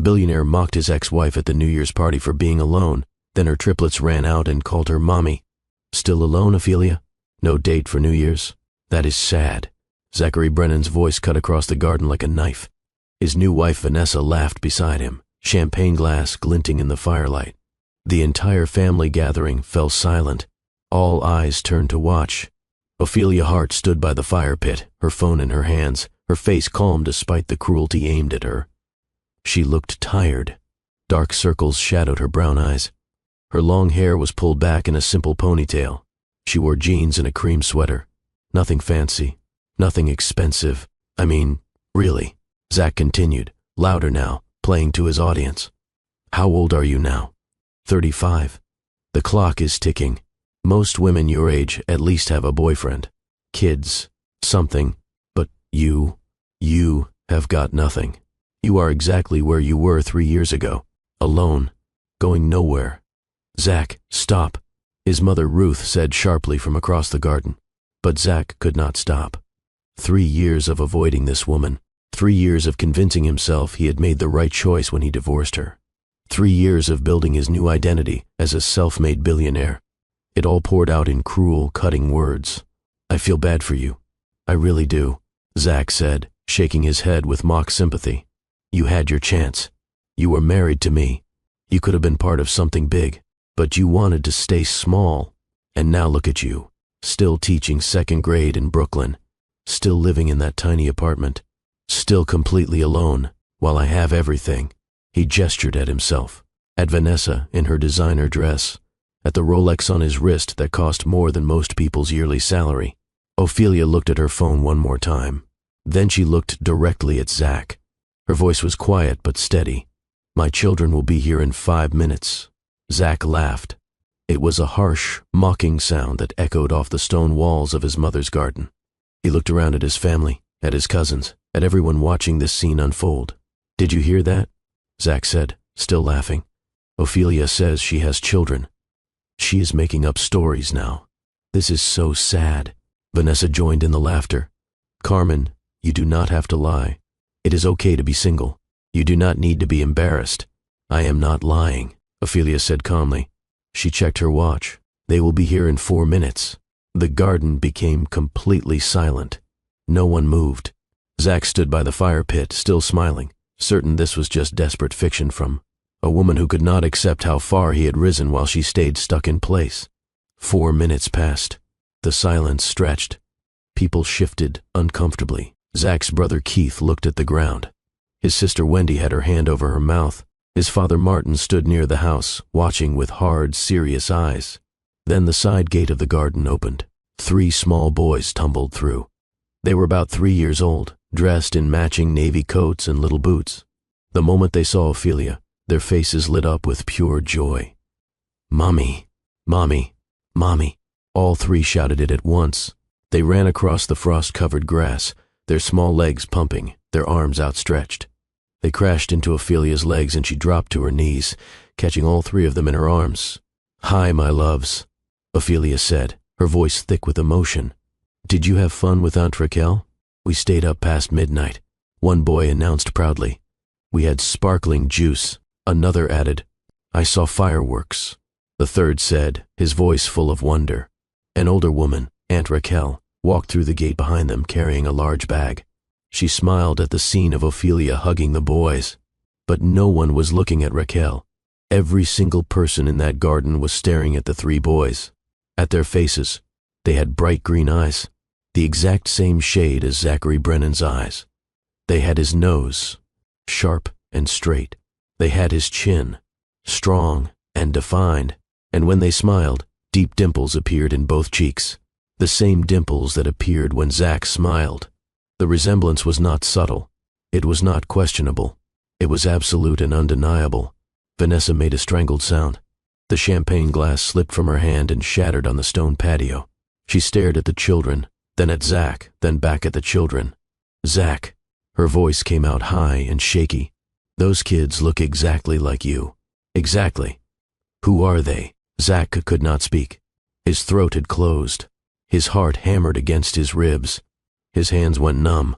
Billionaire mocked his ex-wife at the New Year's party for being alone. Then her triplets ran out and called her mommy. Still alone, Ophelia? No date for New Year's? That is sad. Zachary Brennan's voice cut across the garden like a knife. His new wife Vanessa laughed beside him, champagne glass glinting in the firelight. The entire family gathering fell silent. All eyes turned to watch. Ophelia Hart stood by the fire pit, her phone in her hands, her face calm despite the cruelty aimed at her. She looked tired. Dark circles shadowed her brown eyes. Her long hair was pulled back in a simple ponytail. She wore jeans and a cream sweater. Nothing fancy, nothing expensive. I mean, really. Zach continued, louder now, playing to his audience. How old are you now? 35. The clock is ticking. Most women your age at least have a boyfriend, kids, something, but you have got nothing. You are exactly where you were 3 years ago, alone, going nowhere. Zach, stop, his mother Ruth said sharply from across the garden. But Zach could not stop. 3 years of avoiding this woman, 3 years of convincing himself he had made the right choice when he divorced her. 3 years of building his new identity as a self-made billionaire. It all poured out in cruel, cutting words. I feel bad for you. I really do, Zach said, shaking his head with mock sympathy. You had your chance. You were married to me. You could have been part of something big, but you wanted to stay small. And now look at you, still teaching second grade in Brooklyn, still living in that tiny apartment, still completely alone, while I have everything. He gestured at himself, at Vanessa in her designer dress, at the Rolex on his wrist that cost more than most people's yearly salary. Ophelia looked at her phone one more time. Then she looked directly at Zach. Her voice was quiet but steady. My children will be here in 5 minutes. Zach laughed. It was a harsh, mocking sound that echoed off the stone walls of his mother's garden. He looked around at his family, at his cousins, at everyone watching this scene unfold. Did you hear that? Zach said, still laughing. Ophelia says she has children. She is making up stories now. This is so sad. Vanessa joined in the laughter. Carmen, you do not have to lie. It is okay to be single. You do not need to be embarrassed. I am not lying, Ophelia said calmly. She checked her watch. They will be here in 4 minutes. The garden became completely silent. No one moved. Zach stood by the fire pit, still smiling, certain this was just desperate fiction from a woman who could not accept how far he had risen while she stayed stuck in place. 4 minutes passed. The silence stretched. People shifted uncomfortably. Zach's brother Keith looked at the ground. His sister Wendy had her hand over her mouth. His father Martin stood near the house, watching with hard, serious eyes. Then the side gate of the garden opened. 3 small boys tumbled through. They were about 3 years old, dressed in matching navy coats and little boots. The moment they saw Ophelia, their faces lit up with pure joy. Mommy, Mommy, Mommy. All 3 shouted it at once. They ran across the frost-covered grass, their small legs pumping, their arms outstretched. They crashed into Ophelia's legs and she dropped to her knees, catching all 3 of them in her arms. Hi, my loves, Ophelia said, her voice thick with emotion. Did you have fun with Aunt Raquel? We stayed up past midnight, one boy announced proudly. We had sparkling juice. Another added, I saw fireworks. The third said, his voice full of wonder. An older woman, Aunt Raquel, walked through the gate behind them carrying a large bag. She smiled at the scene of Ophelia hugging the boys. But no one was looking at Raquel. Every single person in that garden was staring at the 3 boys. At their faces, they had bright green eyes, the exact same shade as Zachary Brennan's eyes. They had his nose, sharp and straight. They had his chin, strong and defined, and when they smiled, deep dimples appeared in both cheeks, the same dimples that appeared when Zach smiled. The resemblance was not subtle. It was not questionable. It was absolute and undeniable. Vanessa made a strangled sound. The champagne glass slipped from her hand and shattered on the stone patio. She stared at the children, then at Zach, then back at the children. Zach. Her voice came out high and shaky. Those kids look exactly like you. Exactly. Who are they? Zach could not speak. His throat had closed. His heart hammered against his ribs. His hands went numb.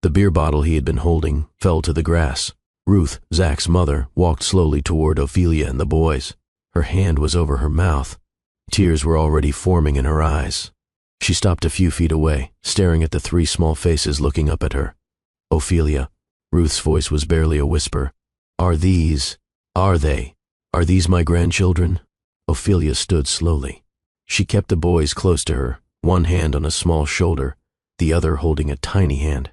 The beer bottle he had been holding fell to the grass. Ruth, Zach's mother, walked slowly toward Ophelia and the boys. Her hand was over her mouth. Tears were already forming in her eyes. She stopped a few feet away, staring at the three small faces looking up at her. Ophelia, Ruth's voice was barely a whisper. Are these my grandchildren? Ophelia stood slowly. She kept the boys close to her, one hand on a small shoulder, the other holding a tiny hand.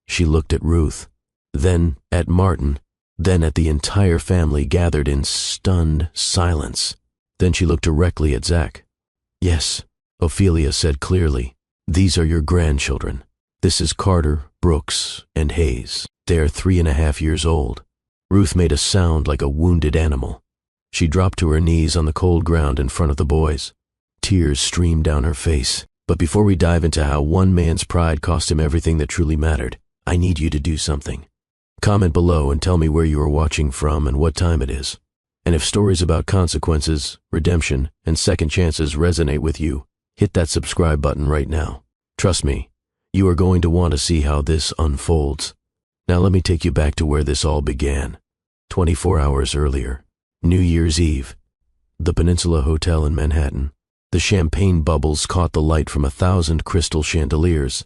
She looked at Ruth, then at Martin, then at the entire family gathered in stunned silence. Then she looked directly at Zach. Yes, Ophelia said clearly, these are your grandchildren. This is Carter, Brooks, and Hayes. They are 3.5 years old. Ruth made a sound like a wounded animal. She dropped to her knees on the cold ground in front of the boys. Tears streamed down her face. But before we dive into how one man's pride cost him everything that truly mattered, I need you to do something. Comment below and tell me where you are watching from and what time it is. And if stories about consequences, redemption, and second chances resonate with you, hit that subscribe button right now. Trust me, you are going to want to see how this unfolds. Now let me take you back to where this all began. 24 hours earlier, New Year's Eve, the Peninsula Hotel in Manhattan. The champagne bubbles caught the light from 1,000 crystal chandeliers.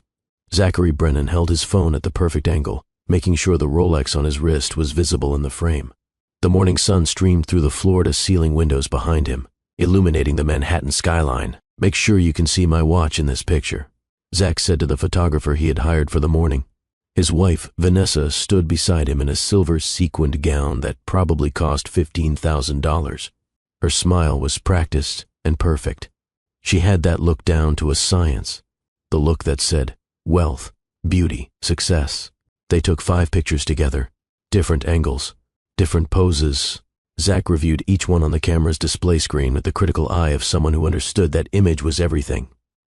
Zachary Brennan held his phone at the perfect angle, making sure the Rolex on his wrist was visible in the frame. The morning sun streamed through the floor-to-ceiling windows behind him, illuminating the Manhattan skyline. Make sure you can see my watch in this picture, Zach said to the photographer he had hired for the morning. His wife, Vanessa, stood beside him in a silver sequined gown that probably cost $15,000. Her smile was practiced and perfect. She had that look down to a science, the look that said wealth, beauty, success. They took 5 pictures together, different angles, different poses. Zach reviewed each one on the camera's display screen with the critical eye of someone who understood that image was everything.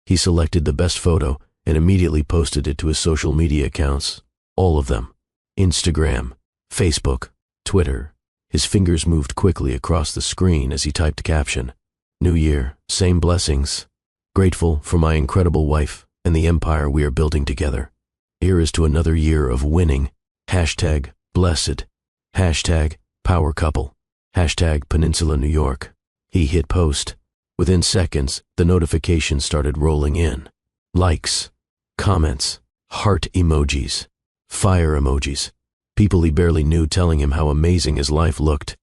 He selected the best photo and immediately posted it to his social media accounts, all of them. Instagram, Facebook, Twitter. His fingers moved quickly across the screen as he typed a caption. New Year, same blessings. Grateful for my incredible wife and the empire we are building together. Here is to another year of winning. Hashtag blessed. Hashtag power couple. Hashtag Peninsula New York. He hit post. Within seconds, the notifications started rolling in. Likes, comments, heart emojis, fire emojis. People he barely knew telling him how amazing his life looked.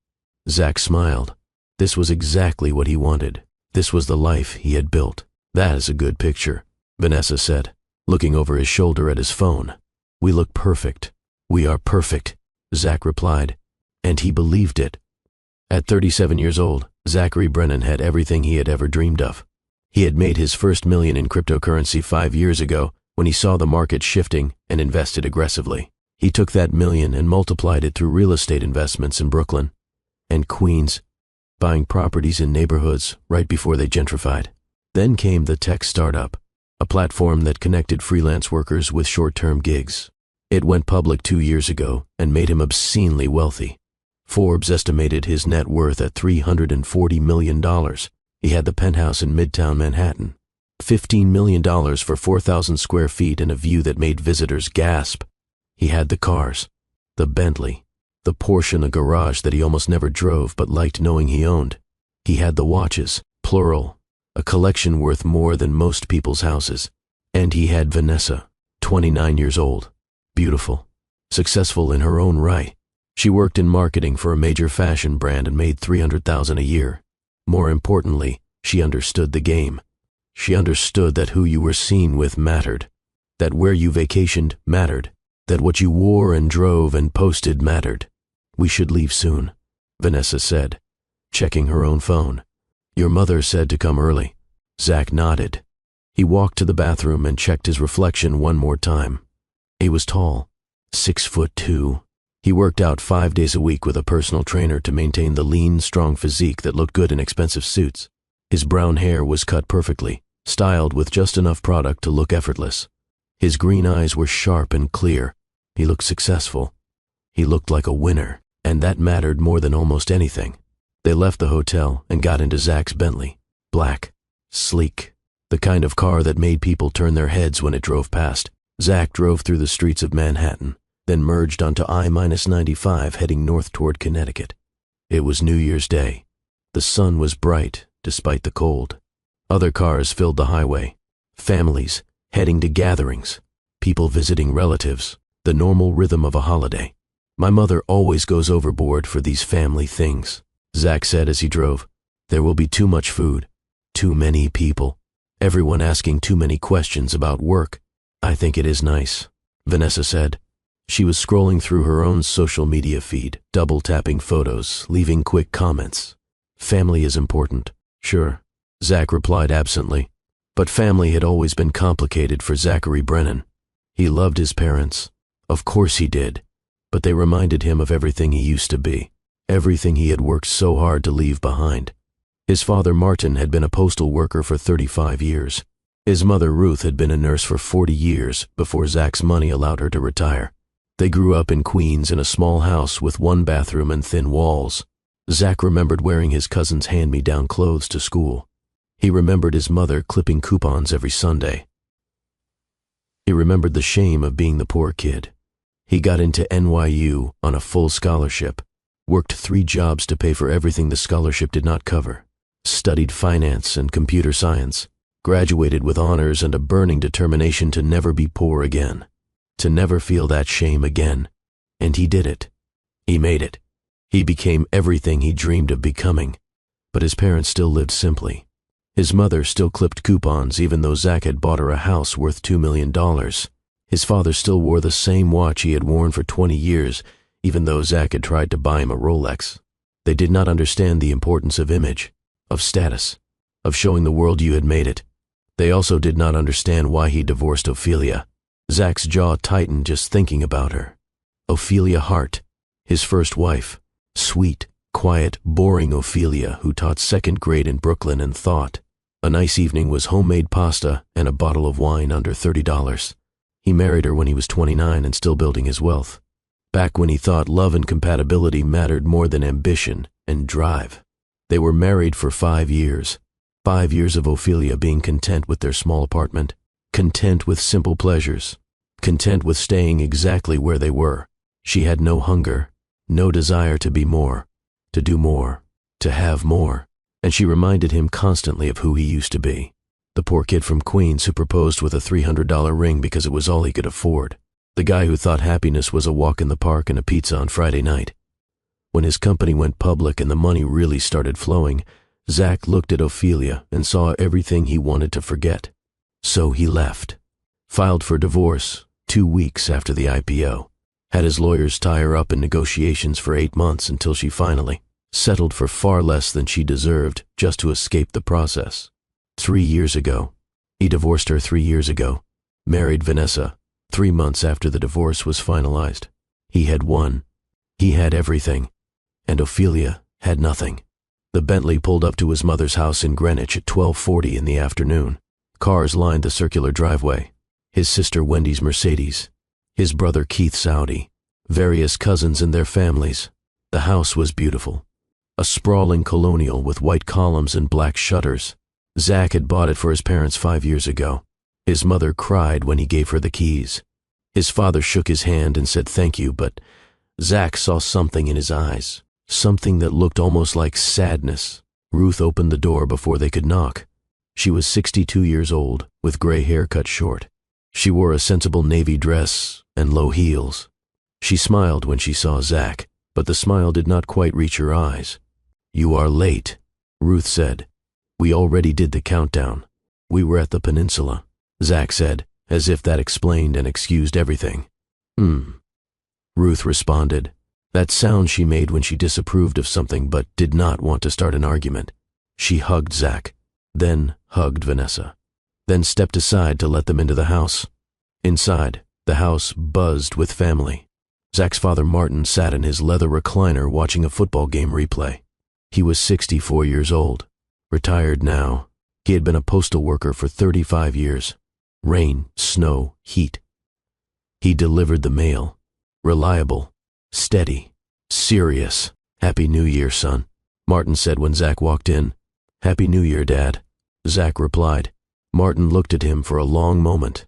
Zach smiled. This was exactly what he wanted. This was the life he had built. That is a good picture, Vanessa said, looking over his shoulder at his phone. We look perfect. We are perfect, Zach replied, and he believed it. At 37 years old, Zachary Brennan had everything he had ever dreamed of. He had made his first million in cryptocurrency 5 years ago when he saw the market shifting and invested aggressively. He took that million and multiplied it through real estate investments in Brooklyn and Queens, buying properties in neighborhoods right before they gentrified. Then came the tech startup, a platform that connected freelance workers with short-term gigs. It went public 2 years ago and made him obscenely wealthy. Forbes estimated his net worth at $340 million. He had the penthouse in Midtown Manhattan, $15 million for 4,000 square feet and a view that made visitors gasp. He had the cars, the Bentley, the Porsche in the garage that he almost never drove but liked knowing he owned. He had the watches, plural, a collection worth more than most people's houses. And he had Vanessa, 29 years old, beautiful, successful in her own right. She worked in marketing for a major fashion brand and made $300,000 a year. More importantly, she understood the game. She understood that who you were seen with mattered, that where you vacationed mattered, that what you wore and drove and posted mattered. We should leave soon, Vanessa said, checking her own phone. Your mother said to come early. Zach nodded. He walked to the bathroom and checked his reflection one more time. He was tall, 6'2". He worked out 5 days a week with a personal trainer to maintain the lean, strong physique that looked good in expensive suits. His brown hair was cut perfectly, styled with just enough product to look effortless. His green eyes were sharp and clear. He looked successful. He looked like a winner, and that mattered more than almost anything. They left the hotel and got into Zach's Bentley. Black, sleek, the kind of car that made people turn their heads when it drove past. Zach drove through the streets of Manhattan, then merged onto I-95 heading north toward Connecticut. It was New Year's Day. The sun was bright despite the cold. Other cars filled the highway. Families heading to gatherings. People visiting relatives. The normal rhythm of a holiday. My mother always goes overboard for these family things, Zach said as he drove. There will be too much food. Too many people. Everyone asking too many questions about work. I think it is nice, Vanessa said. She was scrolling through her own social media feed, double-tapping photos, leaving quick comments. Family is important, sure, Zach replied absently. But family had always been complicated for Zachary Brennan. He loved his parents. Of course he did. But they reminded him of everything he used to be, everything he had worked so hard to leave behind. His father, Martin, had been a postal worker for 35 years. His mother, Ruth, had been a nurse for 40 years before Zach's money allowed her to retire. They grew up in Queens in a small house with one bathroom and thin walls. Zach remembered wearing his cousin's hand-me-down clothes to school. He remembered his mother clipping coupons every Sunday. He remembered the shame of being the poor kid. He got into NYU on a full scholarship, worked 3 jobs to pay for everything the scholarship did not cover, studied finance and computer science, graduated with honors and a burning determination to never be poor again, to never feel that shame again. And he did it. He made it. He became everything he dreamed of becoming. But his parents still lived simply. His mother still clipped coupons even though Zach had bought her a house worth $2 million. His father still wore the same watch he had worn for 20 years, even though Zach had tried to buy him a Rolex. They did not understand the importance of image, of status, of showing the world you had made it. They also did not understand why he divorced Ophelia. Zach's jaw tightened just thinking about her. Ophelia Hart, his first wife. Sweet, quiet, boring Ophelia who taught 2nd grade in Brooklyn and thought. A nice evening was homemade pasta and a bottle of wine under $30. He married her when he was 29 and still building his wealth. Back when he thought love and compatibility mattered more than ambition and drive. They were married for 5 years. 5 years of Ophelia being content with their small apartment, content with simple pleasures, content with staying exactly where they were. She had no hunger, no desire to be more, to do more, to have more, and she reminded him constantly of who he used to be. The poor kid from Queens who proposed with a $300 ring because it was all he could afford. The guy who thought happiness was a walk in the park and a pizza on Friday night. When his company went public and the money really started flowing, Zach looked at Ophelia and saw everything he wanted to forget. So he left. Filed for divorce 2 weeks after the IPO. Had his lawyers tie her up in negotiations for 8 months until she finally settled for far less than she deserved just to escape the process. 3 years ago. He divorced her 3 years ago. Married Vanessa 3 months after the divorce was finalized. He had won. He had everything. And Ophelia had nothing. The Bentley pulled up to his mother's house in Greenwich at 12:40 in the afternoon. Cars lined the circular driveway. His sister Wendy's Mercedes. His brother Keith's Audi. Various cousins and their families. The house was beautiful. A sprawling colonial with white columns and black shutters. Zach had bought it for his parents 5 years ago. His mother cried when he gave her the keys. His father shook his hand and said thank you, but Zach saw something in his eyes. Something that looked almost like sadness. Ruth opened the door before they could knock. She was 62 years old, with gray hair cut short. She wore a sensible navy dress and low heels. She smiled when she saw Zach, but the smile did not quite reach her eyes. "You are late," Ruth said. "We already did the countdown. We were at the peninsula," Zach said, as if that explained and excused everything. Ruth responded. That sound she made when she disapproved of something but did not want to start an argument. She hugged Zach, then hugged Vanessa, then stepped aside to let them into the house. Inside, the house buzzed with family. Zach's father Martin sat in his leather recliner watching a football game replay. He was 64 years old, retired now. He had been a postal worker for 35 years. Rain, snow, heat. He delivered the mail. Reliable. Steady. Serious. "Happy New Year, son," Martin said when Zach walked in. "Happy New Year, Dad," Zach replied. Martin looked at him for a long moment.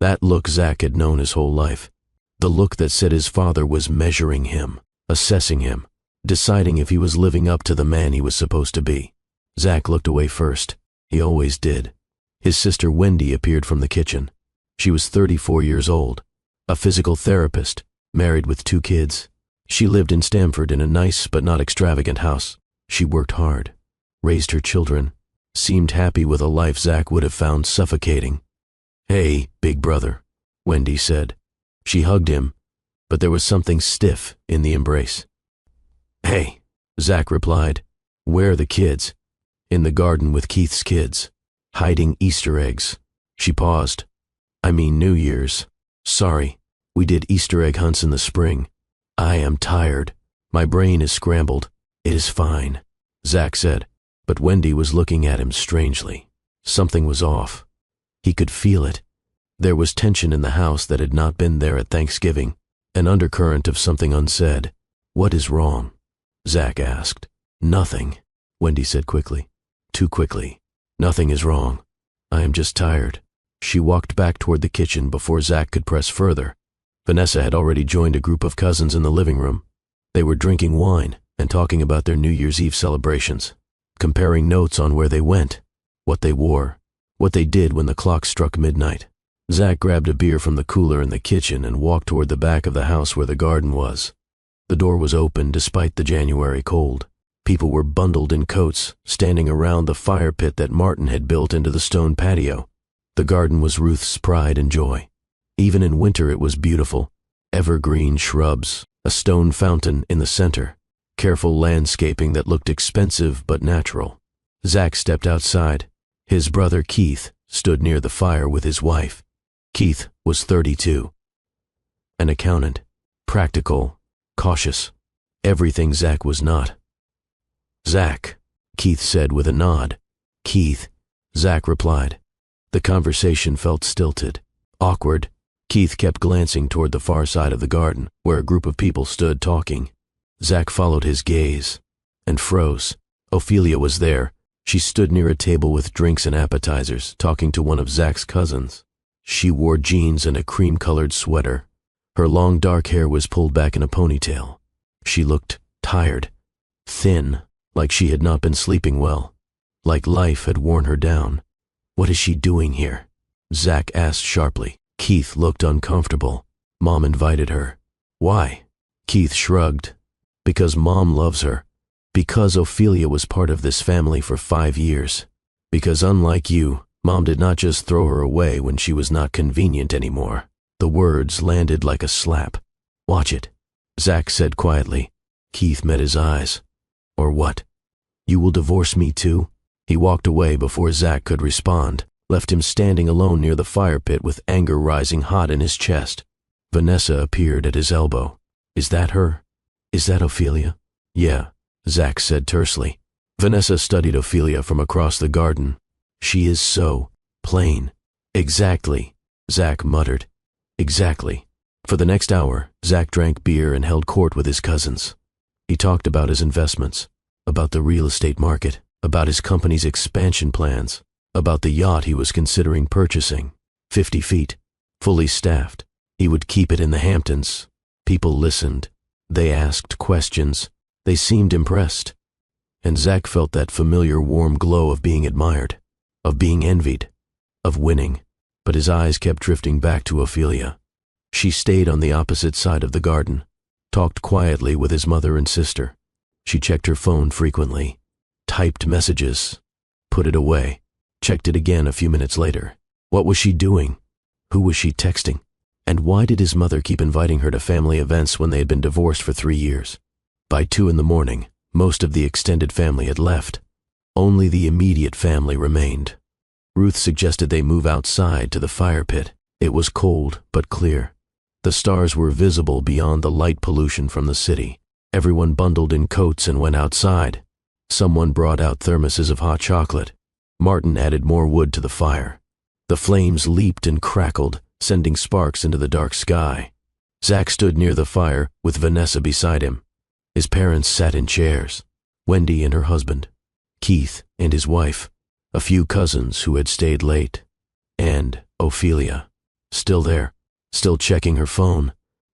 That look Zach had known his whole life. The look that said his father was measuring him, assessing him, deciding if he was living up to the man he was supposed to be. Zach looked away first. He always did. His sister Wendy appeared from the kitchen. She was 34 years old, a physical therapist, married with 2 kids. She lived in Stamford in a nice but not extravagant house. She worked hard, raised her children, seemed happy with a life Zach would have found suffocating. "Hey, big brother," Wendy said. She hugged him, but there was something stiff in the embrace. "Hey," Zach replied. "Where are the kids?" "In the garden with Keith's kids, hiding Easter eggs." She paused. "I mean New Year's. Sorry, we did Easter egg hunts in the spring. I am tired. My brain is scrambled." "It is fine," Zach said, but Wendy was looking at him strangely. Something was off. He could feel it. There was tension in the house that had not been there at Thanksgiving, an undercurrent of something unsaid. "What is wrong?" Zach asked. "Nothing," Wendy said quickly. Too quickly. "Nothing is wrong. I am just tired." She walked back toward the kitchen before Zach could press further. Vanessa had already joined a group of cousins in the living room. They were drinking wine and talking about their New Year's Eve celebrations, comparing notes on where they went, what they wore, what they did when the clock struck midnight. Zach grabbed a beer from the cooler in the kitchen and walked toward the back of the house where the garden was. The door was open despite the January cold. People were bundled in coats, standing around the fire pit that Martin had built into the stone patio. The garden was Ruth's pride and joy. Even in winter it was beautiful. Evergreen shrubs, a stone fountain in the center, careful landscaping that looked expensive but natural. Zach stepped outside. His brother Keith stood near the fire with his wife. Keith was 32. An accountant, practical, cautious, everything Zach was not. "Zach," Keith said with a nod. "Keith," Zach replied. The conversation felt stilted, awkward. Keith kept glancing toward the far side of the garden, where a group of people stood talking. Zach followed his gaze and froze. Ophelia was there. She stood near a table with drinks and appetizers, talking to one of Zach's cousins. She wore jeans and a cream-colored sweater. Her long dark hair was pulled back in a ponytail. She looked tired, thin, like she had not been sleeping well, like life had worn her down. "What is she doing here?" Zach asked sharply. Keith looked uncomfortable. "Mom invited her." "Why?" Keith shrugged. "Because Mom loves her. Because Ophelia was part of this family for 5 years. Because unlike you, Mom did not just throw her away when she was not convenient anymore." The words landed like a slap. "Watch it," Zach said quietly. Keith met his eyes. "Or what? You will divorce me too?" He walked away before Zach could respond, left him standing alone near the fire pit with anger rising hot in his chest. Vanessa appeared at his elbow. "Is that her? Is that Ophelia?" "Yeah," Zach said tersely. Vanessa studied Ophelia from across the garden. "She is so plain." "Exactly," Zach muttered. "Exactly." For the next hour, Zach drank beer and held court with his cousins. He talked about his investments, about the real estate market, about his company's expansion plans, about the yacht he was considering purchasing. 50 feet, fully staffed. He would keep it in the Hamptons. People listened. They asked questions. They seemed impressed. And Zach felt that familiar warm glow of being admired, of being envied, of winning. But his eyes kept drifting back to Ophelia. She stayed on the opposite side of the garden, talked quietly with his mother and sister. She checked her phone frequently, typed messages, put it away, checked it again a few minutes later. What was she doing? Who was she texting? And why did his mother keep inviting her to family events when they had been divorced for 3 years? By 2 in the morning, most of the extended family had left. Only the immediate family remained. Ruth suggested they move outside to the fire pit. It was cold but clear. The stars were visible beyond the light pollution from the city. Everyone bundled in coats and went outside. Someone brought out thermoses of hot chocolate. Martin added more wood to the fire. The flames leaped and crackled, sending sparks into the dark sky. Zach stood near the fire with Vanessa beside him. His parents sat in chairs. Wendy and her husband, Keith and his wife, a few cousins who had stayed late, and Ophelia, still there, still checking her phone,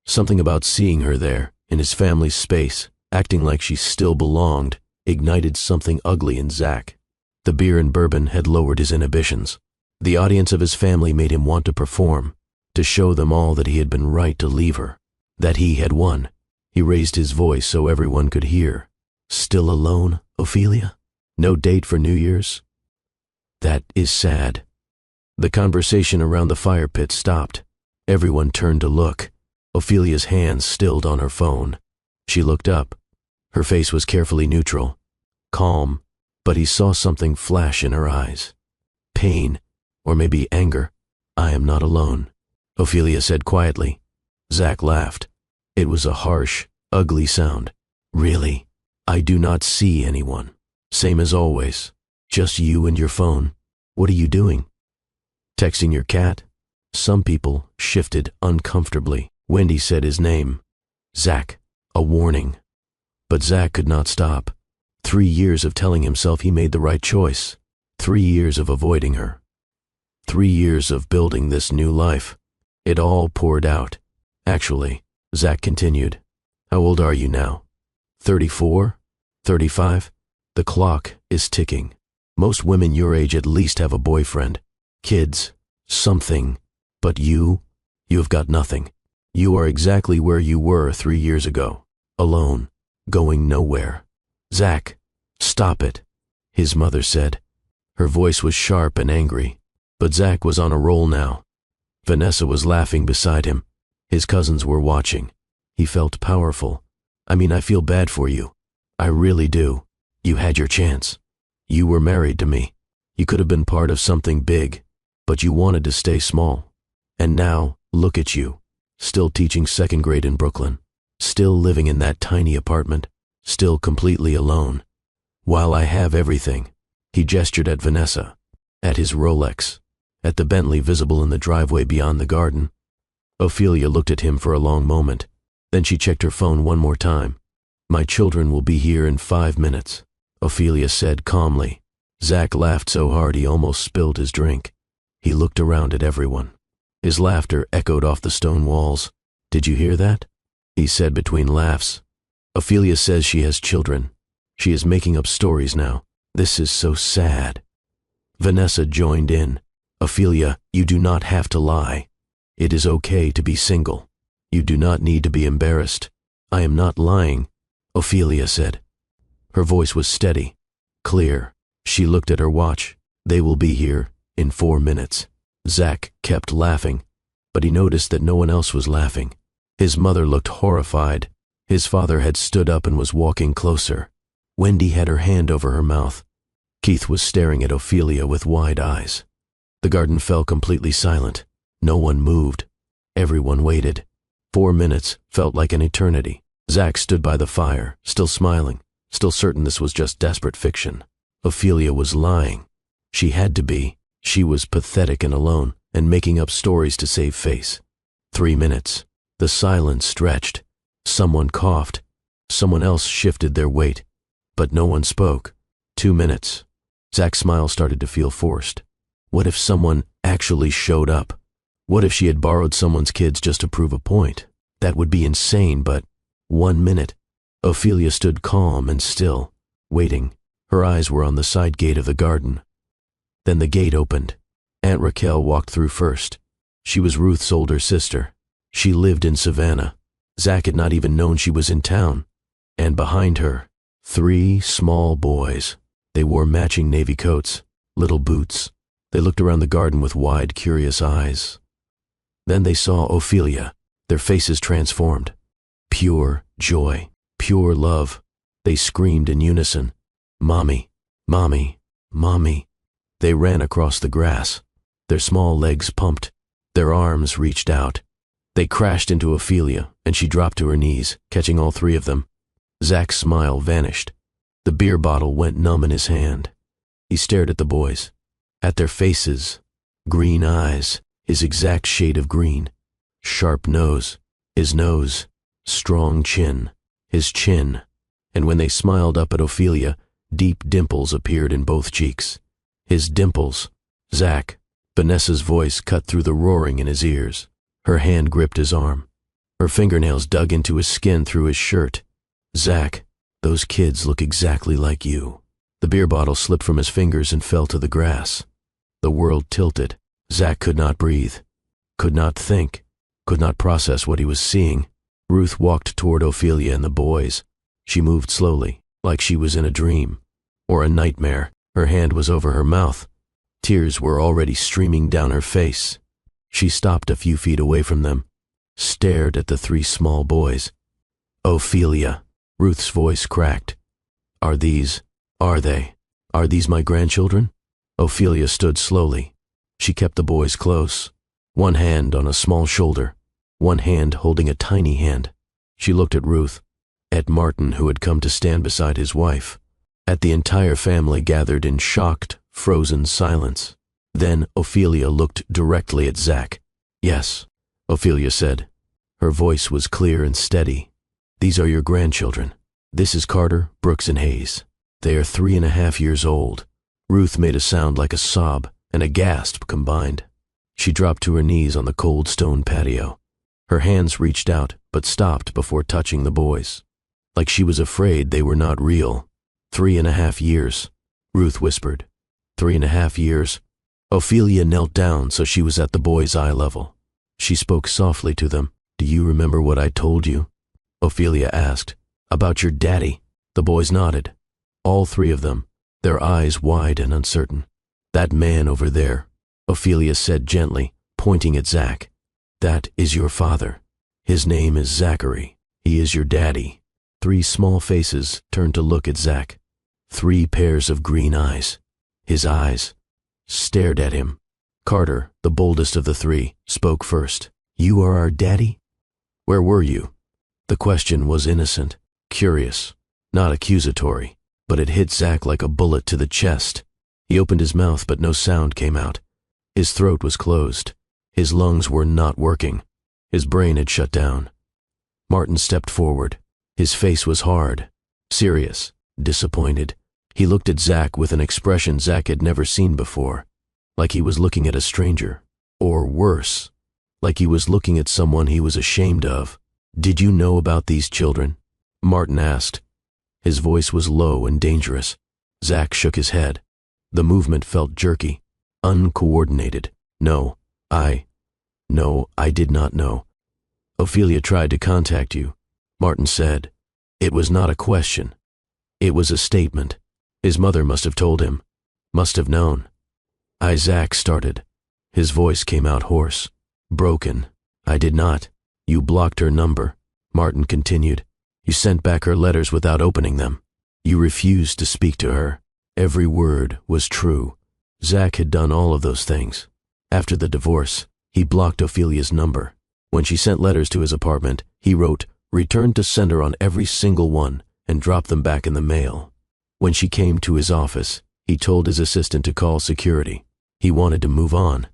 Something about seeing her there, in his family's space, acting like she still belonged, ignited something ugly in Zach. The beer and bourbon had lowered his inhibitions. The audience of his family made him want to perform, to show them all that he had been right to leave her, that he had won. He raised his voice so everyone could hear. Still alone, Ophelia? No date for New Year's? That is sad. The conversation around the fire pit stopped. Everyone turned to look. Ophelia's hands stilled on her phone. She looked up. Her face was carefully neutral, calm, but he saw something flash in her eyes. Pain, or maybe anger. I am not alone, Ophelia said quietly. Zach laughed. It was a harsh, ugly sound. Really? I do not see anyone. Same as always. Just you and your phone. What are you doing? Texting your cat? Some people shifted uncomfortably. Wendy said his name. Zach. A warning. But Zach could not stop. 3 years of telling himself he made the right choice. 3 years of avoiding her. 3 years of building this new life. It all poured out. Actually, Zach continued, how old are you now? 34? 35? The clock is ticking. Most women your age at least have a boyfriend, kids, something. But you have got nothing. You are exactly where you were 3 years ago, alone, going nowhere. Zach, stop it, his mother said. Her voice was sharp and angry, but Zach was on a roll now. Vanessa was laughing beside him. His cousins were watching. He felt powerful. I feel bad for you. I really do. You had your chance. You were married to me. You could have been part of something big, but you wanted to stay small. And now, look at you, still teaching 2nd grade in Brooklyn, still living in that tiny apartment, still completely alone. While I have everything, he gestured at Vanessa, at his Rolex, at the Bentley visible in the driveway beyond the garden. Ophelia looked at him for a long moment. Then she checked her phone one more time. My children will be here in 5 minutes, Ophelia said calmly. Zach laughed so hard he almost spilled his drink. He looked around at everyone. His laughter echoed off the stone walls. Did you hear that? He said between laughs. Ophelia says she has children. She is making up stories now. This is so sad. Vanessa joined in. Ophelia, you do not have to lie. It is okay to be single. You do not need to be embarrassed. I am not lying, Ophelia said. Her voice was steady, clear. She looked at her watch. They will be here in 4 minutes. Zach kept laughing, but he noticed that no one else was laughing. His mother looked horrified. His father had stood up and was walking closer. Wendy had her hand over her mouth. Keith was staring at Ophelia with wide eyes. The garden fell completely silent. No one moved. Everyone waited. 4 minutes felt like an eternity. Zach stood by the fire, still smiling, still certain this was just desperate fiction. Ophelia was lying. She had to be. She was pathetic and alone, and making up stories to save face. 3 minutes. The silence stretched. Someone coughed. Someone else shifted their weight. But no one spoke. 2 minutes. Zach's smile started to feel forced. What if someone actually showed up? What if she had borrowed someone's kids just to prove a point? That would be insane, but 1 minute. Ophelia stood calm and still, waiting. Her eyes were on the side gate of the garden. Then the gate opened. Aunt Raquel walked through first. She was Ruth's older sister. She lived in Savannah. Zach had not even known she was in town. And behind her, 3 small boys. They wore matching navy coats, little boots. They looked around the garden with wide, curious eyes. Then they saw Ophelia, their faces transformed. Pure joy, pure love. They screamed in unison, "Mommy, Mommy, Mommy." They ran across the grass. Their small legs pumped. Their arms reached out. They crashed into Ophelia, and she dropped to her knees, catching all 3 of them. Zach's smile vanished. The beer bottle went numb in his hand. He stared at the boys, at their faces, green eyes, his exact shade of green, sharp nose, his nose, strong chin, his chin, and when they smiled up at Ophelia, deep dimples appeared in both cheeks. His dimples. Zach. Vanessa's voice cut through the roaring in his ears. Her hand gripped his arm. Her fingernails dug into his skin through his shirt. "Zach, those kids look exactly like you." The beer bottle slipped from his fingers and fell to the grass. The world tilted. Zach could not breathe, could not think, could not process what he was seeing. Ruth walked toward Ophelia and the boys. She moved slowly, like she was in a dream or a nightmare. Her hand was over her mouth. Tears were already streaming down her face. She stopped a few feet away from them, stared at the three small boys. "Ophelia," Ruth's voice cracked. Are these my grandchildren?" Ophelia stood slowly. She kept the boys close, one hand on a small shoulder, one hand holding a tiny hand. She looked at Ruth, at Martin, who had come to stand beside his wife, at the entire family gathered in shocked, frozen silence. Then Ophelia looked directly at Zach. "Yes," Ophelia said. Her voice was clear and steady. "These are your grandchildren. This is Carter, Brooks, and Hayes. They are 3.5 years old." Ruth made a sound like a sob and a gasp combined. She dropped to her knees on the cold stone patio. Her hands reached out but stopped before touching the boys, like she was afraid they were not real. 3.5 years, Ruth whispered. 3.5 years. Ophelia knelt down so she was at the boys' eye level. She spoke softly to them. "Do you remember what I told you?" Ophelia asked. "About your daddy?" The boys nodded. All three of them, their eyes wide and uncertain. "That man over there," Ophelia said gently, pointing at Zach. "That is your father. His name is Zachary. He is your daddy." Three small faces turned to look at Zach. 3 pairs of green eyes. His eyes stared at him. Carter, the boldest of the three, spoke first. "You are our daddy?" "Where were you?" The question was innocent, curious, not accusatory, but it hit Zach like a bullet to the chest. He opened his mouth, but no sound came out. His throat was closed. His lungs were not working. His brain had shut down. Martin stepped forward. His face was hard, serious, disappointed. He looked at Zach with an expression Zach had never seen before, like he was looking at a stranger, or worse, like he was looking at someone he was ashamed of. "Did you know about these children?" Martin asked. His voice was low and dangerous. Zach shook his head. The movement felt jerky, uncoordinated. No, I did not know." "Ophelia tried to contact you," Martin said. It was not a question. It was a statement. His mother must have told him, must have known. Zach started. His voice came out hoarse, broken. "I did not. You blocked her number," Martin continued. "You sent back her letters without opening them. You refused to speak to her. Every word was true." Zach had done all of those things. After the divorce, he blocked Ophelia's number. When she sent letters to his apartment, he wrote, "Return to sender" on every single one and dropped them back in the mail. When she came to his office, he told his assistant to call security. He wanted to move on.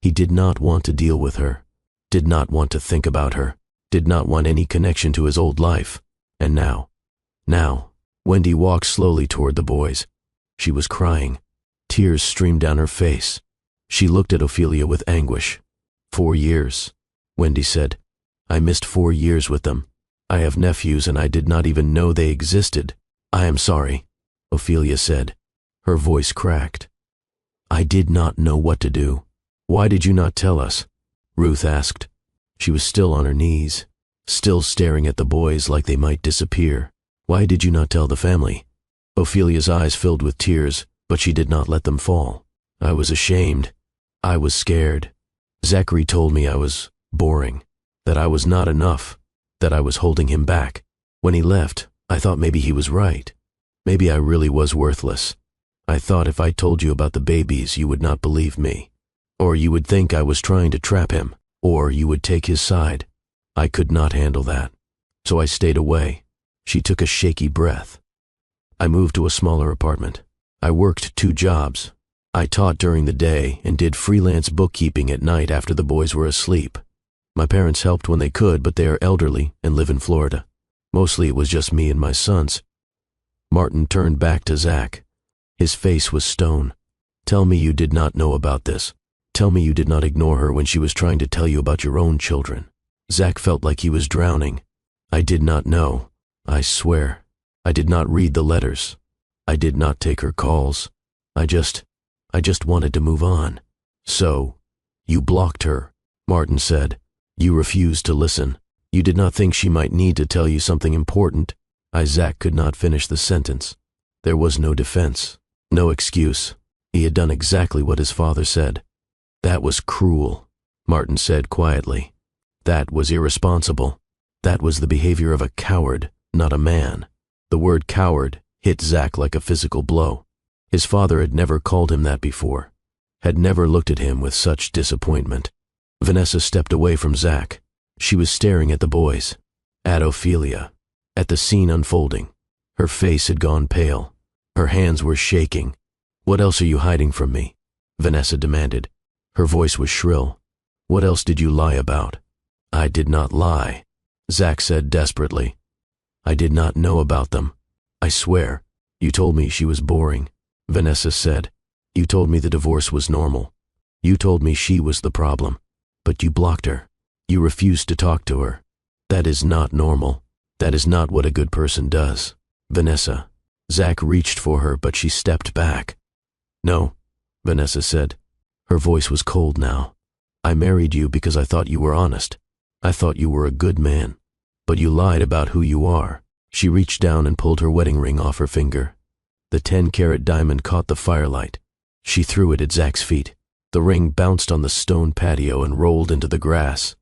He did not want to deal with her, did not want to think about her, did not want any connection to his old life. And now, Wendy walked slowly toward the boys. She was crying. Tears streamed down her face. She looked at Ophelia with anguish. 4 years, Wendy said. "I missed 4 years with them. I have nephews and I did not even know they existed." "I am sorry," Ophelia said. Her voice cracked. "I did not know what to do." "Why did you not tell us?" Ruth asked. She was still on her knees, still staring at the boys like they might disappear. "Why did you not tell the family?" Ophelia's eyes filled with tears, but she did not let them fall. "I was ashamed. I was scared. Zachary told me I was boring, that I was not enough, that I was holding him back. When he left, I thought maybe he was right. Maybe I really was worthless. I thought if I told you about the babies, you would not believe me. Or you would think I was trying to trap him, or you would take his side. I could not handle that. So I stayed away." She took a shaky breath. "I moved to a smaller apartment. I worked 2 jobs. I taught during the day and did freelance bookkeeping at night after the boys were asleep. My parents helped when they could, but they are elderly and live in Florida. Mostly it was just me and my sons." Martin turned back to Zach. His face was stone. "Tell me you did not know about this. Tell me you did not ignore her when she was trying to tell you about your own children." Zach felt like he was drowning. I did not know. I swear. I did not read the letters. I did not take her calls. I just wanted to move on. So, you blocked her, Martin said. You refused to listen. You did not think she might need to tell you something important. Zach could not finish the sentence. There was no defense, no excuse. He had done exactly what his father said. That was cruel, Martin said quietly. That was irresponsible. That was the behavior of a coward, not a man. The word coward hit Zach like a physical blow. His father had never called him that before, had never looked at him with such disappointment. Vanessa stepped away from Zach. She was staring at the boys, at Ophelia, at the scene unfolding. Her face had gone pale. Her hands were shaking. What else are you hiding from me? Vanessa demanded. Her voice was shrill. What else did you lie about? I did not lie, Zach said desperately. I did not know about them. I swear. You told me she was boring, Vanessa said. You told me the divorce was normal. You told me she was the problem. But you blocked her. You refused to talk to her. That is not normal. That is not what a good person does. Vanessa. Zach reached for her, but she stepped back. No, Vanessa said. Her voice was cold now. I married you because I thought you were honest. I thought you were a good man. But you lied about who you are. She reached down and pulled her wedding ring off her finger. The 10-carat diamond caught the firelight. She threw it at Zach's feet. The ring bounced on the stone patio and rolled into the grass.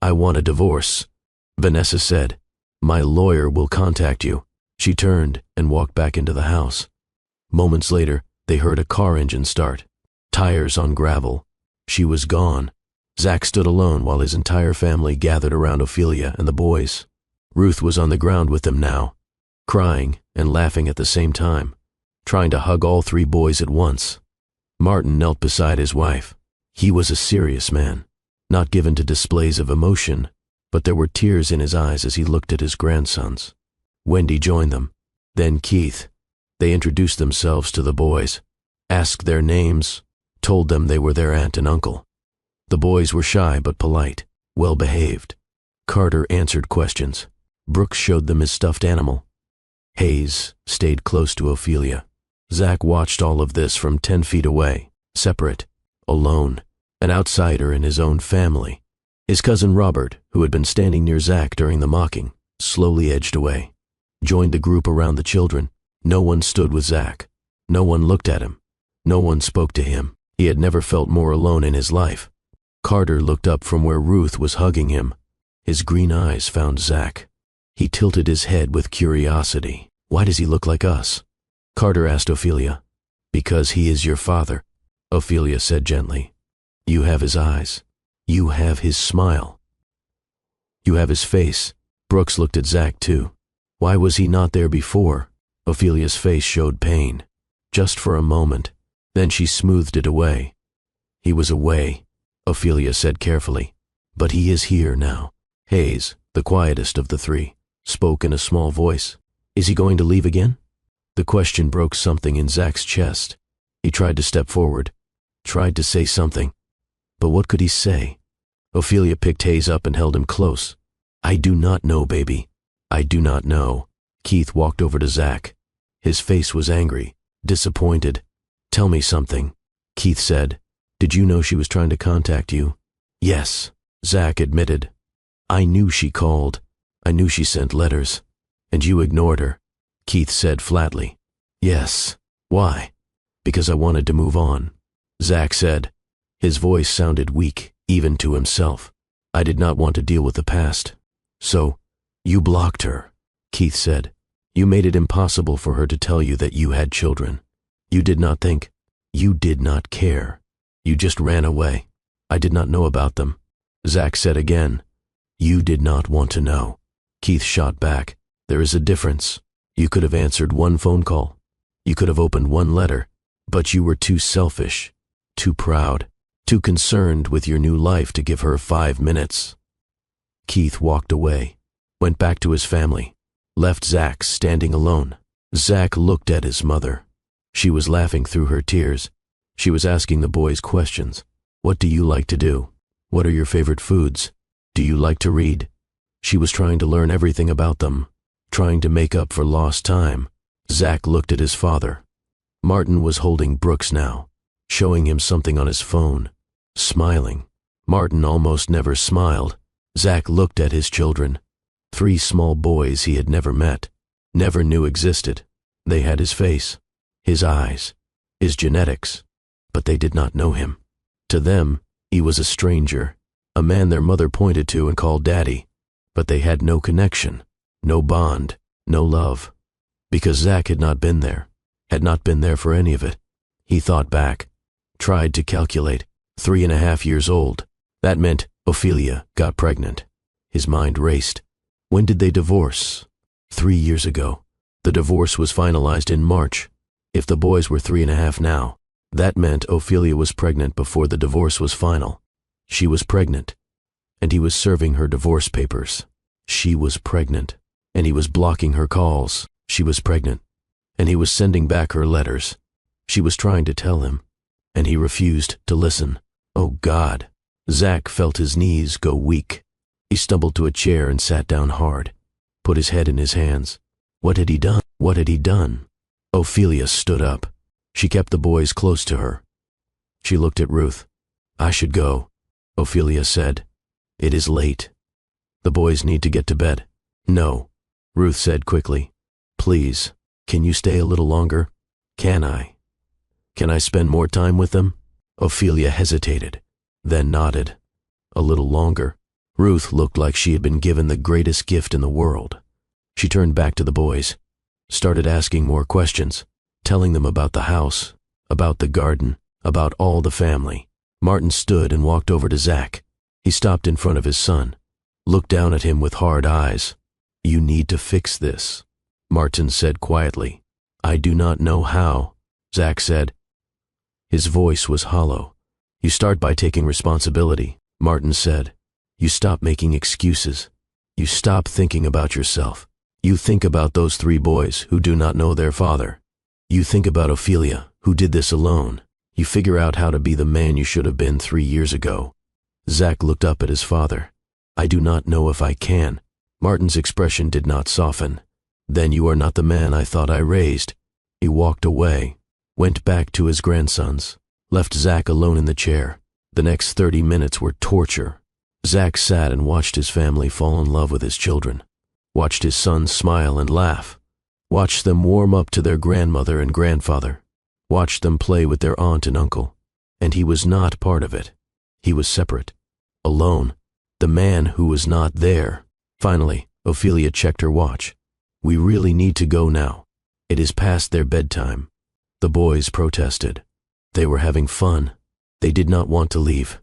I want a divorce, Vanessa said. My lawyer will contact you. She turned and walked back into the house. Moments later, they heard a car engine start. Tires on gravel. She was gone. Zach stood alone while his entire family gathered around Ophelia and the boys. Ruth was on the ground with them now, crying and laughing at the same time, trying to hug all 3 boys at once. Martin knelt beside his wife. He was a serious man, not given to displays of emotion, but there were tears in his eyes as he looked at his grandsons. Wendy joined them, then Keith. They introduced themselves to the boys, asked their names, told them they were their aunt and uncle. The boys were shy but polite, well-behaved. Carter answered questions. Brooks showed them his stuffed animal. Hayes stayed close to Ophelia. Zach watched all of this from 10 feet away, separate, alone, an outsider in his own family. His cousin Robert, who had been standing near Zach during the mocking, slowly edged away, joined the group around the children. No one stood with Zach. No one looked at him. No one spoke to him. He had never felt more alone in his life. Carter looked up from where Ruth was hugging him. His green eyes found Zach. He tilted his head with curiosity. Why does he look like us? Carter asked Ophelia. Because he is your father, Ophelia said gently. You have his eyes. You have his smile. You have his face. Brooks looked at Zach too. Why was he not there before? Ophelia's face showed pain. Just for a moment. Then she smoothed it away. He was away, Ophelia said carefully. But he is here now. Hayes, the quietest of the 3, spoke in a small voice. Is he going to leave again? The question broke something in Zach's chest. He tried to step forward, tried to say something. But what could he say? Ophelia picked Hayes up and held him close. I do not know, baby. I do not know. Keith walked over to Zach. His face was angry, disappointed. Tell me something, Keith said. Did you know she was trying to contact you? Yes, Zach admitted. I knew she called. I knew she sent letters. And you ignored her, Keith said flatly. Yes. Why? Because I wanted to move on, Zach said. His voice sounded weak, even to himself. I did not want to deal with the past. So, you blocked her, Keith said. You made it impossible for her to tell you that you had children. You did not think. You did not care. You just ran away. I did not know about them. Zach said again. You did not want to know. Keith shot back. There is a difference. You could have answered one phone call. You could have opened one letter. But you were too selfish, too proud, too concerned with your new life to give her 5 minutes. Keith walked away, went back to his family, left Zach standing alone. Zach looked at his mother. She was laughing through her tears. She was asking the boys questions. What do you like to do? What are your favorite foods? Do you like to read? She was trying to learn everything about them, trying to make up for lost time. Zach looked at his father. Martin was holding Brooks now, showing him something on his phone, smiling. Martin almost never smiled. Zach looked at his children, 3 small boys he had never met, never knew existed. They had his face, his eyes, his genetics, but they did not know him. To them, he was a stranger, a man their mother pointed to and called Daddy, but they had no connection, no bond, no love, because Zach had not been there for any of it. He thought back, tried to calculate, 3.5 years old. That meant Ophelia got pregnant. His mind raced. When did they divorce? 3 years ago. The divorce was finalized in March. If the boys were 3.5 now, that meant Ophelia was pregnant before the divorce was final. She was pregnant, and he was serving her divorce papers. She was pregnant, and he was blocking her calls. She was pregnant, and he was sending back her letters. She was trying to tell him, and he refused to listen. Oh God! Zach felt his knees go weak. He stumbled to a chair and sat down hard, put his head in his hands. What had he done? What had he done? Ophelia stood up. She kept the boys close to her. She looked at Ruth. I should go, Ophelia said. It is late. The boys need to get to bed. No, Ruth said quickly. Please, can you stay a little longer? Can I? Can I spend more time with them? Ophelia hesitated, then nodded. A little longer. Ruth looked like she had been given the greatest gift in the world. She turned back to the boys, started asking more questions, telling them about the house, about the garden, about all the family. Martin stood and walked over to Zach. He stopped in front of his son, looked down at him with hard eyes. You need to fix this, Martin said quietly. I do not know how, Zach said. His voice was hollow. You start by taking responsibility, Martin said. You stop making excuses. You stop thinking about yourself. You think about those 3 boys who do not know their father. You think about Ophelia, who did this alone. You figure out how to be the man you should have been 3 years ago. Zach looked up at his father. I do not know if I can. Martin's expression did not soften. Then you are not the man I thought I raised. He walked away, went back to his grandsons, left Zach alone in the chair. The next 30 minutes were torture. Zach sat and watched his family fall in love with his children, watched his sons smile and laugh, watched them warm up to their grandmother and grandfather, watched them play with their aunt and uncle. And he was not part of it. He was separate, alone, the man who was not there. Finally, Ophelia checked her watch. We really need to go now. It is past their bedtime. The boys protested. They were having fun. They did not want to leave.